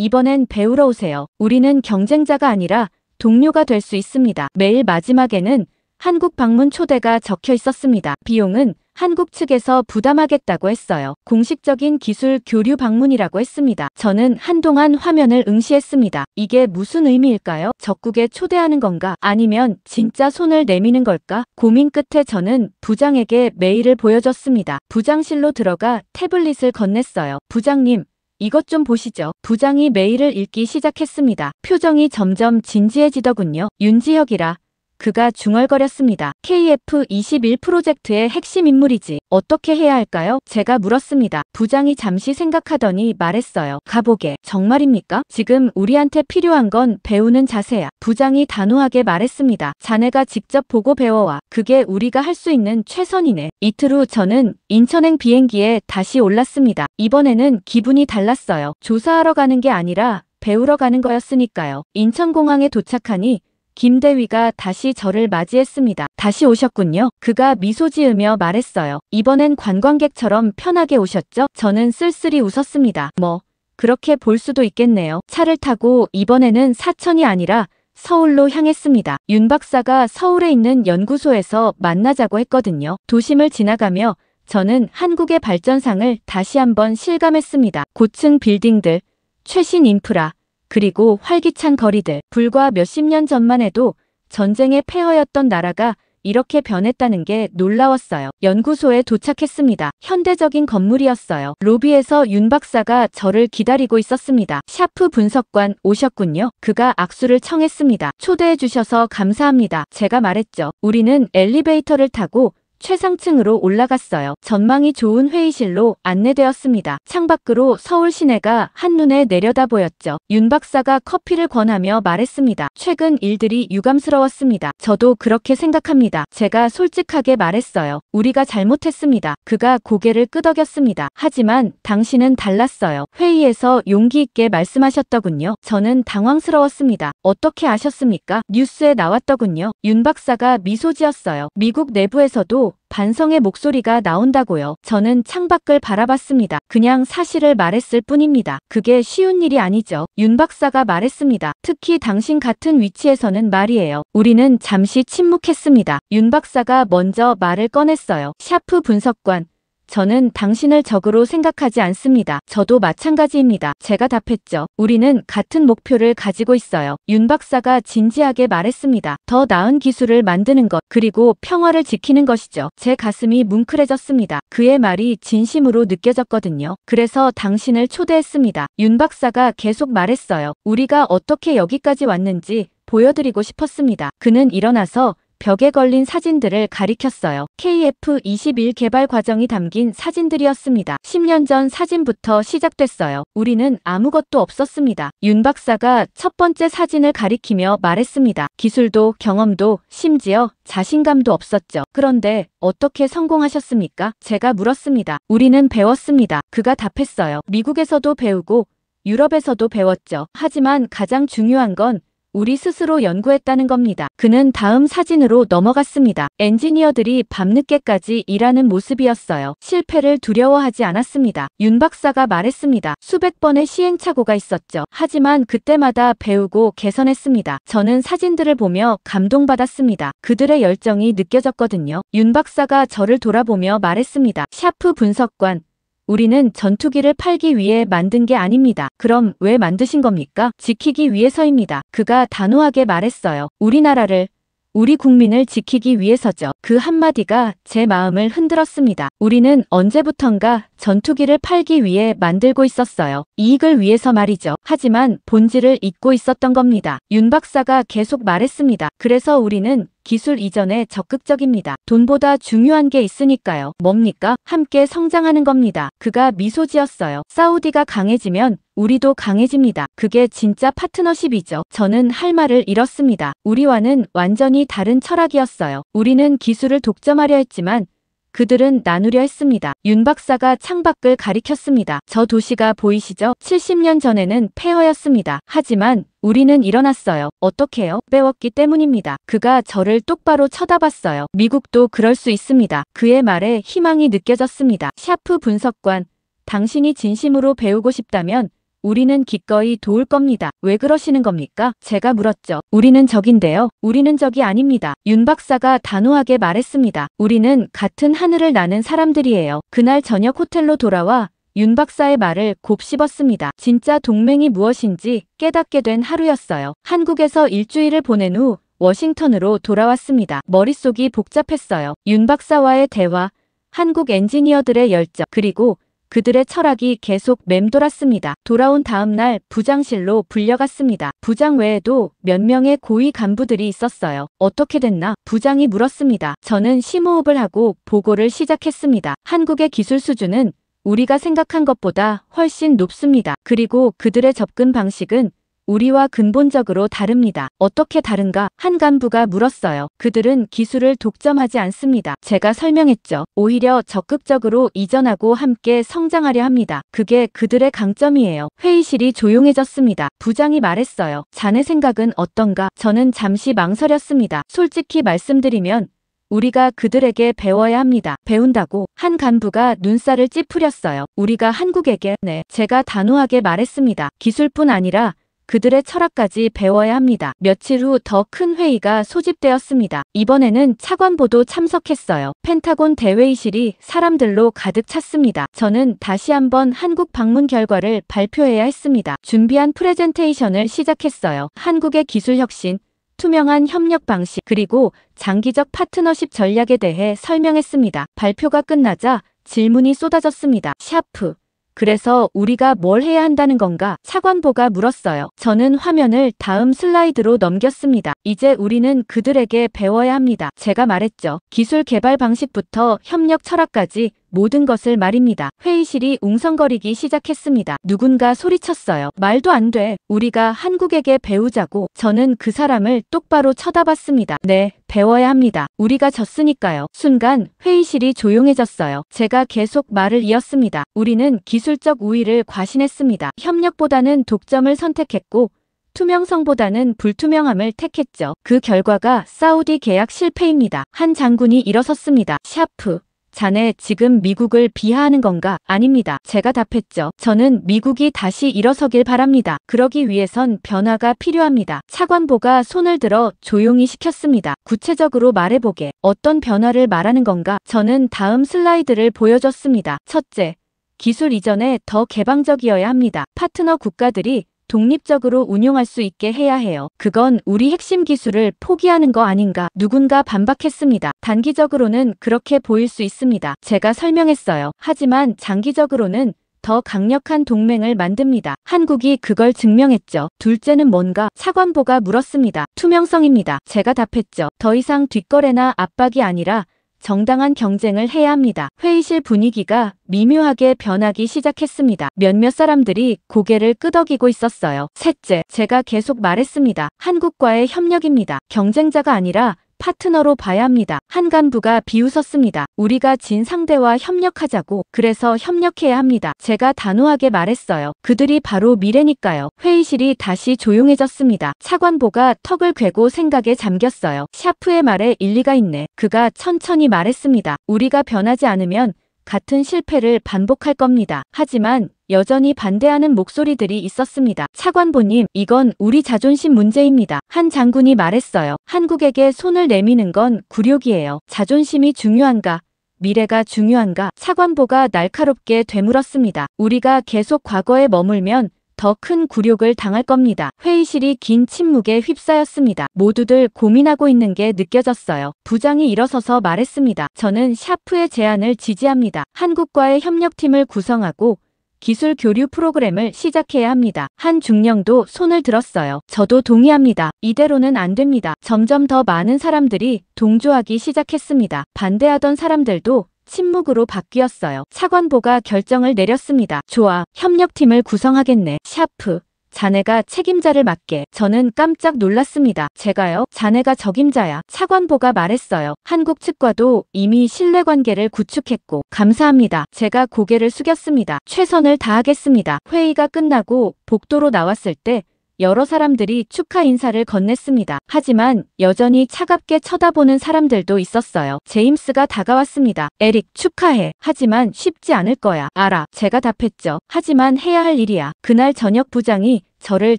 이번엔 배우러 오세요. 우리는 경쟁자가 아니라 동료가 될 수 있습니다. 메일 마지막에는 한국 방문 초대가 적혀 있었습니다. 비용은 한국 측에서 부담하겠다고 했어요. 공식적인 기술 교류 방문이라고 했습니다. 저는 한동안 화면을 응시했습니다. 이게 무슨 의미일까요? 적국에 초대하는 건가? 아니면 진짜 손을 내미는 걸까? 고민 끝에 저는 부장에게 메일을 보여줬습니다. 부장실로 들어가 태블릿을 건넸어요. 부장님, 이것 좀 보시죠. 부장이 메일을 읽기 시작했습니다. 표정이 점점 진지해지더군요. 윤지혁이라. 그가 중얼거렸습니다. KF-21 프로젝트의 핵심 인물이지. 어떻게 해야 할까요? 제가 물었습니다. 부장이 잠시 생각하더니 말했어요. 가보게. 정말입니까? 지금 우리한테 필요한 건 배우는 자세야. 부장이 단호하게 말했습니다. 자네가 직접 보고 배워와. 그게 우리가 할 수 있는 최선이네. 이틀 후 저는 인천행 비행기에 다시 올랐습니다. 이번에는 기분이 달랐어요. 조사하러 가는 게 아니라 배우러 가는 거였으니까요. 인천공항에 도착하니 김대위가 다시 저를 맞이했습니다. 다시 오셨군요. 그가 미소 지으며 말했어요. 이번엔 관광객처럼 편하게 오셨죠? 저는 쓸쓸히 웃었습니다. 뭐 그렇게 볼 수도 있겠네요. 차를 타고 이번에는 사천이 아니라 서울로 향했습니다. 윤 박사가 서울에 있는 연구소에서 만나자고 했거든요. 도심을 지나가며 저는 한국의 발전상을 다시 한번 실감했습니다. 고층 빌딩들, 최신 인프라, 그리고 활기찬 거리들. 불과 몇십 년 전만 해도 전쟁의 폐허였던 나라가 이렇게 변했다는 게 놀라웠어요. 연구소에 도착했습니다. 현대적인 건물이었어요. 로비에서 윤 박사가 저를 기다리고 있었습니다. 샤프 분석관 오셨군요. 그가 악수를 청했습니다. 초대해 주셔서 감사합니다. 제가 말했죠. 우리는 엘리베이터를 타고 최상층으로 올라갔어요. 전망이 좋은 회의실로 안내되었습니다. 창밖으로 서울 시내가 한눈에 내려다 보였죠. 윤 박사가 커피를 권하며 말했습니다. 최근 일들이 유감스러웠습니다. 저도 그렇게 생각합니다. 제가 솔직하게 말했어요. 우리가 잘못했습니다. 그가 고개를 끄덕였습니다. 하지만 당신은 달랐어요. 회의에서 용기 있게 말씀하셨더군요. 저는 당황스러웠습니다. 어떻게 아셨습니까? 뉴스에 나왔더군요. 윤 박사가 미소 지었어요. 미국 내부에서도 반성의 목소리가 나온다고요. 저는 창밖을 바라봤습니다. 그냥 사실을 말했을 뿐입니다. 그게 쉬운 일이 아니죠. 윤 박사가 말했습니다. 특히 당신 같은 위치에서는 말이에요. 우리는 잠시 침묵했습니다. 윤 박사가 먼저 말을 꺼냈어요. 샤프 분석관. 저는 당신을 적으로 생각하지 않습니다. 저도 마찬가지입니다. 제가 답했죠. 우리는 같은 목표를 가지고 있어요. 윤 박사가 진지하게 말했습니다. 더 나은 기술을 만드는 것, 그리고 평화를 지키는 것이죠. 제 가슴이 뭉클해졌습니다. 그의 말이 진심으로 느껴졌거든요. 그래서 당신을 초대했습니다. 윤 박사가 계속 말했어요. 우리가 어떻게 여기까지 왔는지 보여드리고 싶었습니다. 그는 일어나서 벽에 걸린 사진들을 가리켰어요. KF-21 개발 과정이 담긴 사진들이었습니다. 10년 전 사진부터 시작됐어요. 우리는 아무것도 없었습니다. 윤 박사가 첫 번째 사진을 가리키며 말했습니다. 기술도 경험도 심지어 자신감도 없었죠. 그런데 어떻게 성공하셨습니까? 제가 물었습니다. 우리는 배웠습니다. 그가 답했어요. 미국에서도 배우고 유럽에서도 배웠죠. 하지만 가장 중요한 건 우리 스스로 연구했다는 겁니다. 그는 다음 사진으로 넘어갔습니다. 엔지니어들이 밤늦게까지 일하는 모습이었어요. 실패를 두려워하지 않았습니다. 윤 박사가 말했습니다. 수백 번의 시행착오가 있었죠. 하지만 그때마다 배우고 개선했습니다. 저는 사진들을 보며 감동받았습니다. 그들의 열정이 느껴졌거든요. 윤 박사가 저를 돌아보며 말했습니다. 샤프 분석관. 우리는 전투기를 팔기 위해 만든 게 아닙니다. 그럼 왜 만드신 겁니까? 지키기 위해서입니다. 그가 단호하게 말했어요. 우리나라를, 우리 국민을 지키기 위해서죠. 그 한마디가 제 마음을 흔들었습니다. 우리는 언제부턴가 전투기를 팔기 위해 만들고 있었어요. 이익을 위해서 말이죠. 하지만 본질을 잊고 있었던 겁니다. 윤 박사가 계속 말했습니다. 그래서 우리는 기술 이전에 적극적입니다. 돈보다 중요한 게 있으니까요. 뭡니까? 함께 성장하는 겁니다. 그가 미소 지었어요. 사우디가 강해지면 우리도 강해집니다. 그게 진짜 파트너십이죠. 저는 할 말을 잃었습니다. 우리와는 완전히 다른 철학이었어요. 우리는 기술을 독점하려 했지만 그들은 나누려 했습니다. 윤 박사가 창밖을 가리켰습니다. 저 도시가 보이시죠? 70년 전에는 폐허였습니다. 하지만 우리는 일어났어요. 어떻게요? 배웠기 때문입니다. 그가 저를 똑바로 쳐다봤어요. 미국도 그럴 수 있습니다. 그의 말에 희망이 느껴졌습니다. 샤프 분석관, 당신이 진심으로 배우고 싶다면 우리는 기꺼이 도울 겁니다. 왜 그러시는 겁니까? 제가 물었죠. 우리는 적인데요. 우리는 적이 아닙니다. 윤 박사가 단호하게 말했습니다. 우리는 같은 하늘을 나는 사람들이에요. 그날 저녁 호텔로 돌아와 윤 박사의 말을 곱씹었습니다. 진짜 동맹이 무엇인지 깨닫게 된 하루였어요. 한국에서 일주일을 보낸 후 워싱턴으로 돌아왔습니다. 머릿속이 복잡했어요. 윤 박사와의 대화, 한국 엔지니어들의 열정, 그리고 그들의 철학이 계속 맴돌았습니다. 돌아온 다음 날 부장실로 불려갔습니다. 부장 외에도 몇 명의 고위 간부들이 있었어요. 어떻게 됐나? 부장이 물었습니다. 저는 심호흡을 하고 보고를 시작했습니다. 한국의 기술 수준은 우리가 생각한 것보다 훨씬 높습니다. 그리고 그들의 접근 방식은 우리와 근본적으로 다릅니다. 어떻게 다른가? 한 간부가 물었어요. 그들은 기술을 독점하지 않습니다. 제가 설명했죠. 오히려 적극적으로 이전하고 함께 성장하려 합니다. 그게 그들의 강점이에요. 회의실이 조용해졌습니다. 부장이 말했어요. 자네 생각은 어떤가? 저는 잠시 망설였습니다. 솔직히 말씀드리면 우리가 그들에게 배워야 합니다. 배운다고? 한 간부가 눈살을 찌푸렸어요. 우리가 한국에게, 네, 제가 단호하게 말했습니다. 기술뿐 아니라 그들의 철학까지 배워야 합니다. 며칠 후 더 큰 회의가 소집되었습니다. 이번에는 차관보도 참석했어요. 펜타곤 대회의실이 사람들로 가득 찼습니다. 저는 다시 한번 한국 방문 결과를 발표해야 했습니다. 준비한 프레젠테이션을 시작했어요. 한국의 기술 혁신, 투명한 협력 방식, 그리고 장기적 파트너십 전략에 대해 설명했습니다. 발표가 끝나자 질문이 쏟아졌습니다. 샤프. 그래서 우리가 뭘 해야 한다는 건가? 차관보가 물었어요. 저는 화면을 다음 슬라이드로 넘겼습니다. 이제 우리는 그들에게 배워야 합니다. 제가 말했죠. 기술 개발 방식부터 협력 철학까지 모든 것을 말입니다. 회의실이 웅성거리기 시작했습니다. 누군가 소리쳤어요. 말도 안 돼. 우리가 한국에게 배우자고. 저는 그 사람을 똑바로 쳐다봤습니다. 네, 배워야 합니다. 우리가 졌으니까요. 순간 회의실이 조용해졌어요. 제가 계속 말을 이었습니다. 우리는 기술적 우위를 과신했습니다. 협력보다는 독점을 선택했고 투명성보다는 불투명함을 택했죠. 그 결과가 사우디 계약 실패입니다. 한 장군이 일어섰습니다. 샤프. 자네 지금 미국을 비하하는 건가? 아닙니다. 제가 답했죠. 저는 미국이 다시 일어서길 바랍니다. 그러기 위해선 변화가 필요합니다. 차관보가 손을 들어 조용히 시켰습니다. 구체적으로 말해보게. 어떤 변화를 말하는 건가? 저는 다음 슬라이드를 보여줬습니다. 첫째, 기술 이전에 더 개방적이어야 합니다. 파트너 국가들이 독립적으로 운용할 수 있게 해야 해요. 그건 우리 핵심 기술을 포기하는 거 아닌가? 누군가 반박했습니다. 단기적으로는 그렇게 보일 수 있습니다. 제가 설명했어요. 하지만 장기적으로는 더 강력한 동맹을 만듭니다. 한국이 그걸 증명했죠. 둘째는 뭔가? 차관보가 물었습니다. 투명성입니다. 제가 답했죠. 더 이상 뒷거래나 압박이 아니라 정당한 경쟁을 해야 합니다. 회의실 분위기가 미묘하게 변하기 시작했습니다. 몇몇 사람들이 고개를 끄덕이고 있었어요. 셋째, 제가 계속 말했습니다. 한국과의 협력입니다. 경쟁자가 아니라 파트너로 봐야 합니다. 한 간부가 비웃었습니다. 우리가 진 상대와 협력하자고. 그래서 협력해야 합니다. 제가 단호하게 말했어요. 그들이 바로 미래니까요. 회의실이 다시 조용해졌습니다. 차관보가 턱을 괴고 생각에 잠겼어요. 샤프의 말에 일리가 있네. 그가 천천히 말했습니다. 우리가 변하지 않으면 같은 실패를 반복할 겁니다. 하지만 여전히 반대하는 목소리들이 있었습니다. 차관보님, 이건 우리 자존심 문제입니다. 한 장군이 말했어요. 한국에게 손을 내미는 건 굴욕이에요. 자존심이 중요한가? 미래가 중요한가? 차관보가 날카롭게 되물었습니다. 우리가 계속 과거에 머물면 더 큰 굴욕을 당할 겁니다. 회의실이 긴 침묵에 휩싸였습니다. 모두들 고민하고 있는 게 느껴졌어요. 부장이 일어서서 말했습니다. 저는 샤프의 제안을 지지합니다. 한국과의 협력팀을 구성하고 기술 교류 프로그램을 시작해야 합니다. 한 중령도 손을 들었어요. 저도 동의합니다. 이대로는 안 됩니다. 점점 더 많은 사람들이 동조하기 시작했습니다. 반대하던 사람들도 침묵으로 바뀌었어요. 차관보가 결정을 내렸습니다. 좋아, 협력팀을 구성하겠네. 샤프. 자네가 책임자를 맡게. 저는 깜짝 놀랐습니다. 제가요? 자네가 적임자야. 차관보가 말했어요. 한국 측과도 이미 신뢰관계를 구축했고. 감사합니다. 제가 고개를 숙였습니다. 최선을 다하겠습니다. 회의가 끝나고 복도로 나왔을 때 여러 사람들이 축하 인사를 건넸습니다. 하지만 여전히 차갑게 쳐다보는 사람들도 있었어요. 제임스가 다가왔습니다. 에릭, 축하해. 하지만 쉽지 않을 거야. 알아. 제가 답했죠. 하지만 해야 할 일이야. 그날 저녁 부장이 저를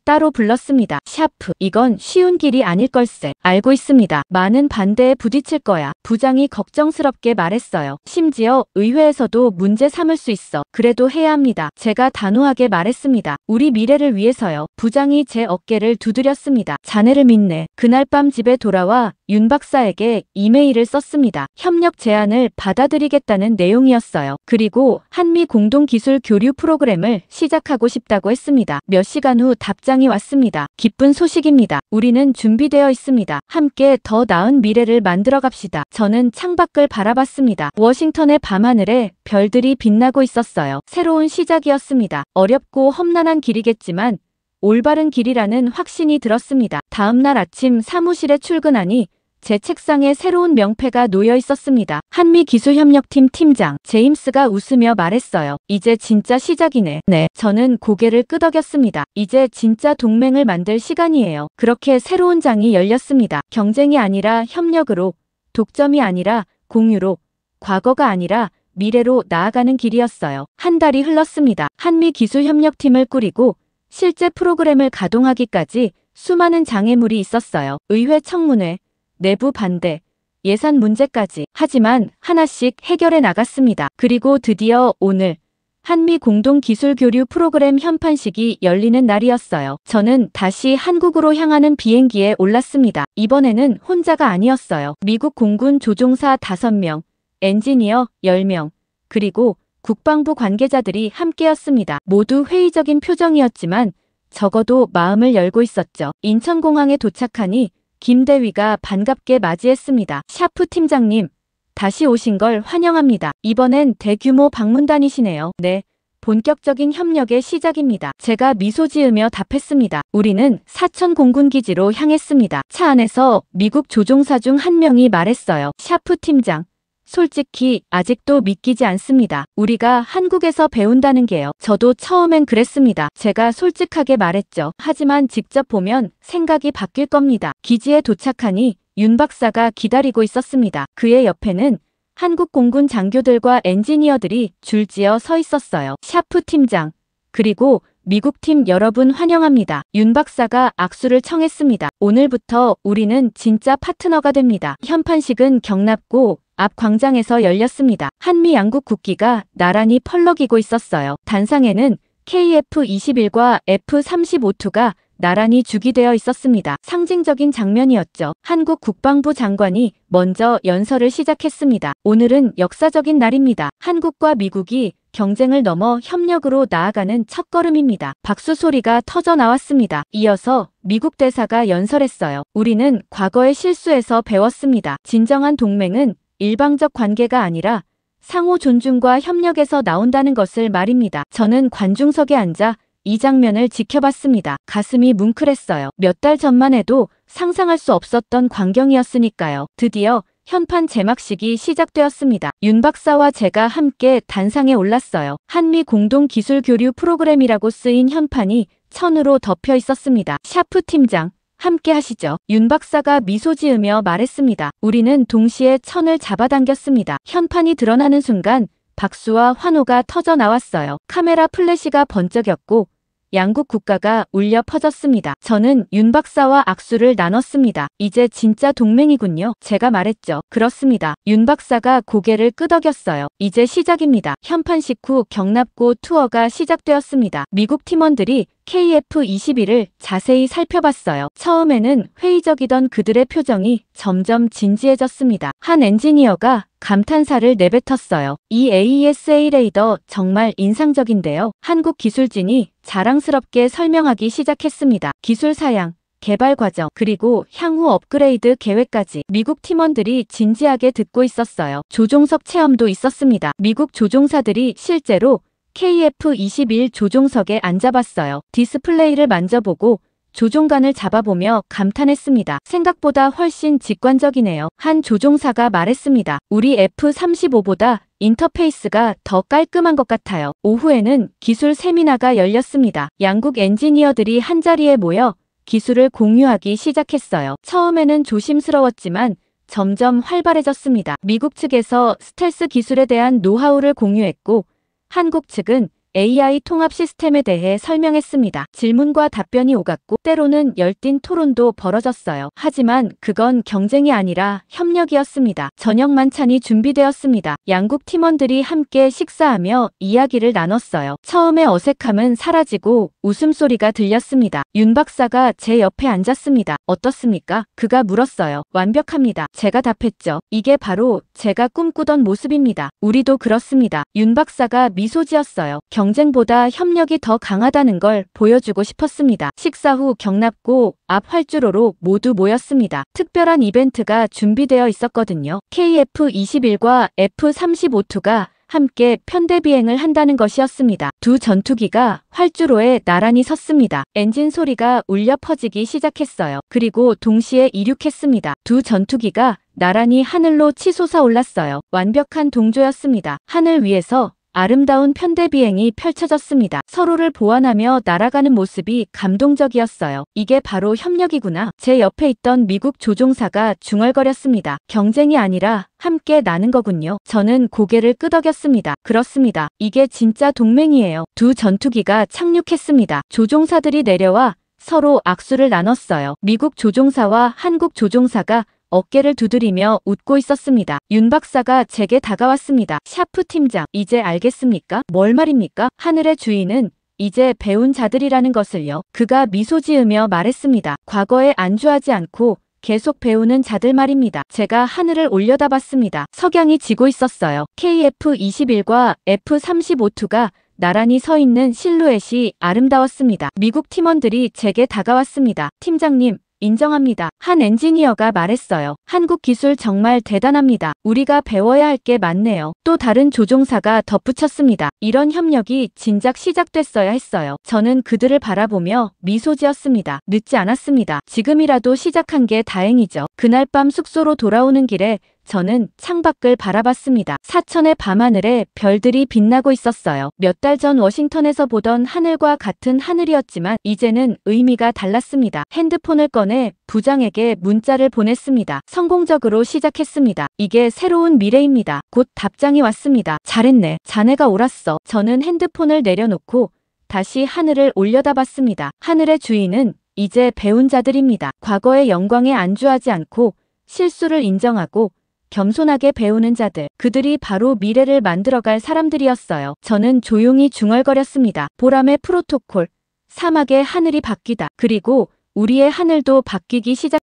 따로 불렀습니다. 샤프, 이건 쉬운 길이 아닐 걸세. 알고 있습니다. 많은 반대에 부딪힐 거야. 부장이 걱정스럽게 말했어요. 심지어 의회에서도 문제 삼을 수 있어. 그래도 해야 합니다. 제가 단호하게 말했습니다. 우리 미래를 위해서요. 부장이 제 어깨를 두드렸습니다. 자네를 믿네. 그날 밤 집에 돌아와 윤 박사에게 이메일을 썼습니다. 협력 제안을 받아들이겠다는 내용이었어요. 그리고 한미 공동기술 교류 프로그램을 시작하고 싶다고 했습니다. 몇 시간 후 답장이 왔습니다. 기쁜 소식입니다. 우리는 준비되어 있습니다. 함께 더 나은 미래를 만들어 갑시다. 저는 창밖을 바라봤습니다. 워싱턴의 밤하늘에 별들이 빛나고 있었어요. 새로운 시작이었습니다. 어렵고 험난한 길이겠지만 올바른 길이라는 확신이 들었습니다. 다음 날 아침 사무실에 출근하니 제 책상에 새로운 명패가 놓여 있었습니다. 한미기술협력팀 팀장 제임스가 웃으며 말했어요. 이제 진짜 시작이네. 네. 저는 고개를 끄덕였습니다. 이제 진짜 동맹을 만들 시간이에요. 그렇게 새로운 장이 열렸습니다. 경쟁이 아니라 협력으로, 독점이 아니라 공유로, 과거가 아니라 미래로 나아가는 길이었어요. 한 달이 흘렀습니다. 한미기술협력팀을 꾸리고 실제 프로그램을 가동하기까지 수많은 장애물이 있었어요. 의회 청문회, 내부 반대, 예산 문제까지. 하지만 하나씩 해결해 나갔습니다. 그리고 드디어 오늘 한미 공동기술교류 프로그램 현판식이 열리는 날이었어요. 저는 다시 한국으로 향하는 비행기에 올랐습니다. 이번에는 혼자가 아니었어요. 미국 공군 조종사 5명, 엔지니어 10명, 그리고 국방부 관계자들이 함께였습니다. 모두 회의적인 표정이었지만 적어도 마음을 열고 있었죠. 인천공항에 도착하니 김 대위가 반갑게 맞이했습니다. 샤프 팀장님, 다시 오신 걸 환영합니다. 이번엔 대규모 방문단이시네요. 네, 본격적인 협력의 시작입니다. 제가 미소 지으며 답했습니다. 우리는 사천 공군기지로 향했습니다. 차 안에서 미국 조종사 중 한 명이 말했어요. 샤프 팀장, 솔직히 아직도 믿기지 않습니다. 우리가 한국에서 배운다는 게요. 저도 처음엔 그랬습니다. 제가 솔직하게 말했죠. 하지만 직접 보면 생각이 바뀔 겁니다. 기지에 도착하니 윤 박사가 기다리고 있었습니다. 그의 옆에는 한국 공군 장교들과 엔지니어들이 줄지어 서 있었어요. 샤프 팀장, 그리고 미국 팀 여러분 환영합니다. 윤 박사가 악수를 청했습니다. 오늘부터 우리는 진짜 파트너가 됩니다. 현판식은 경납고 앞 광장에서 열렸습니다. 한미 양국 국기가 나란히 펄럭이고 있었어요. 단상에는 KF-21과 F-35-2가 나란히 주기되어 있었습니다. 상징적인 장면이었죠. 한국 국방부 장관이 먼저 연설을 시작했습니다. 오늘은 역사적인 날입니다. 한국과 미국이 경쟁을 넘어 협력으로 나아가는 첫걸음입니다. 박수 소리가 터져 나왔습니다. 이어서 미국 대사가 연설했어요. 우리는 과거의 실수에서 배웠습니다. 진정한 동맹은 일방적 관계가 아니라 상호 존중과 협력에서 나온다는 것을 말입니다. 저는 관중석에 앉아 이 장면을 지켜봤습니다. 가슴이 뭉클했어요. 몇 달 전만 해도 상상할 수 없었던 광경이었으니까요. 드디어 현판 제막식이 시작되었습니다. 윤 박사와 제가 함께 단상에 올랐어요. 한미 공동 기술 교류 프로그램이라고 쓰인 현판이 천으로 덮여 있었습니다. 샤프 팀장, 함께 하시죠. 윤 박사가 미소 지으며 말했습니다. 우리는 동시에 천을 잡아당겼습니다. 현판이 드러나는 순간 박수와 환호가 터져 나왔어요. 카메라 플래시가 번쩍였고 양국 국가가 울려 퍼졌습니다. 저는 윤 박사와 악수를 나눴습니다. 이제 진짜 동맹이군요. 제가 말했죠. 그렇습니다. 윤 박사가 고개를 끄덕였어요. 이제 시작입니다. 현판식 후 경납고 투어가 시작되었습니다. 미국 팀원들이 KF-21을 자세히 살펴봤어요. 처음에는 회의적이던 그들의 표정이 점점 진지해졌습니다. 한 엔지니어가 감탄사를 내뱉었어요. 이 AESA 레이더 정말 인상적인데요. 한국 기술진이 자랑스럽게 설명하기 시작했습니다. 기술 사양, 개발 과정, 그리고 향후 업그레이드 계획까지. 미국 팀원들이 진지하게 듣고 있었어요. 조종석 체험도 있었습니다. 미국 조종사들이 실제로 KF-21 조종석에 앉아봤어요. 디스플레이를 만져보고 조종관을 잡아보며 감탄했습니다. 생각보다 훨씬 직관적이네요. 한 조종사가 말했습니다. 우리 F-35보다 인터페이스가 더 깔끔한 것 같아요. 오후에는 기술 세미나가 열렸습니다. 양국 엔지니어들이 한자리에 모여 기술을 공유하기 시작했어요. 처음에는 조심스러웠지만 점점 활발해졌습니다. 미국 측에서 스텔스 기술에 대한 노하우를 공유했고 한국 측은 AI 통합 시스템에 대해 설명했습니다. 질문과 답변이 오갔고 때로는 열띤 토론도 벌어졌어요. 하지만 그건 경쟁이 아니라 협력이었습니다. 저녁 만찬이 준비되었습니다. 양국 팀원들이 함께 식사하며 이야기를 나눴어요. 처음에 어색함은 사라지고 웃음소리가 들렸습니다. 윤 박사가 제 옆에 앉았습니다. 어떻습니까? 그가 물었어요. 완벽합니다. 제가 답했죠. 이게 바로 제가 꿈꾸던 모습입니다. 우리도 그렇습니다. 윤 박사가 미소 지었어요. 경쟁보다 협력이 더 강하다는 걸 보여주고 싶었습니다. 식사 후 경납고 앞 활주로로 모두 모였습니다. 특별한 이벤트가 준비되어 있었거든요. KF-21과 F-35-2가 함께 편대 비행을 한다는 것이었습니다. 두 전투기가 활주로에 나란히 섰습니다. 엔진 소리가 울려 퍼지기 시작했어요. 그리고 동시에 이륙했습니다. 두 전투기가 나란히 하늘로 치솟아 올랐어요. 완벽한 동조였습니다. 하늘 위에서 아름다운 편대 비행이 펼쳐졌습니다. 서로를 보완하며 날아가는 모습이 감동적이었어요. 이게 바로 협력이구나. 제 옆에 있던 미국 조종사가 중얼거렸습니다. 경쟁이 아니라 함께 나는 거군요. 저는 고개를 끄덕였습니다. 그렇습니다. 이게 진짜 동맹이에요. 두 전투기가 착륙했습니다. 조종사들이 내려와 서로 악수를 나눴어요. 미국 조종사와 한국 조종사가 어깨를 두드리며 웃고 있었습니다. 윤 박사가 제게 다가왔습니다. 샤프 팀장, 이제 알겠습니까? 뭘 말입니까? 하늘의 주인은 이제 배운 자들이라는 것을요. 그가 미소 지으며 말했습니다. 과거에 안주하지 않고 계속 배우는 자들 말입니다. 제가 하늘을 올려다봤습니다. 석양이 지고 있었어요. KF-21과 F-35-2가 나란히 서 있는 실루엣이 아름다웠습니다. 미국 팀원들이 제게 다가왔습니다. 팀장님, 인정합니다. 한 엔지니어가 말했어요. 한국 기술 정말 대단합니다. 우리가 배워야 할 게 많네요. 또 다른 조종사가 덧붙였습니다. 이런 협력이 진작 시작됐어야 했어요. 저는 그들을 바라보며 미소 지었습니다. 늦지 않았습니다. 지금이라도 시작한 게 다행이죠. 그날 밤 숙소로 돌아오는 길에 저는 창밖을 바라봤습니다. 사천의 밤하늘에 별들이 빛나고 있었어요. 몇 달 전 워싱턴에서 보던 하늘과 같은 하늘이었지만 이제는 의미가 달랐습니다. 핸드폰을 꺼내 부장에게 문자를 보냈습니다. 성공적으로 시작했습니다. 이게 새로운 미래입니다. 곧 답장이 왔습니다. 잘했네. 자네가 옳았어. 저는 핸드폰을 내려놓고 다시 하늘을 올려다봤습니다. 하늘의 주인은 이제 배운 자들입니다. 과거의 영광에 안주하지 않고 실수를 인정하고 겸손하게 배우는 자들, 그들이 바로 미래를 만들어갈 사람들이었어요. 저는 조용히 중얼거렸습니다. 보람의 프로토콜, 사막의 하늘이 바뀌다. 그리고 우리의 하늘도 바뀌기 시작.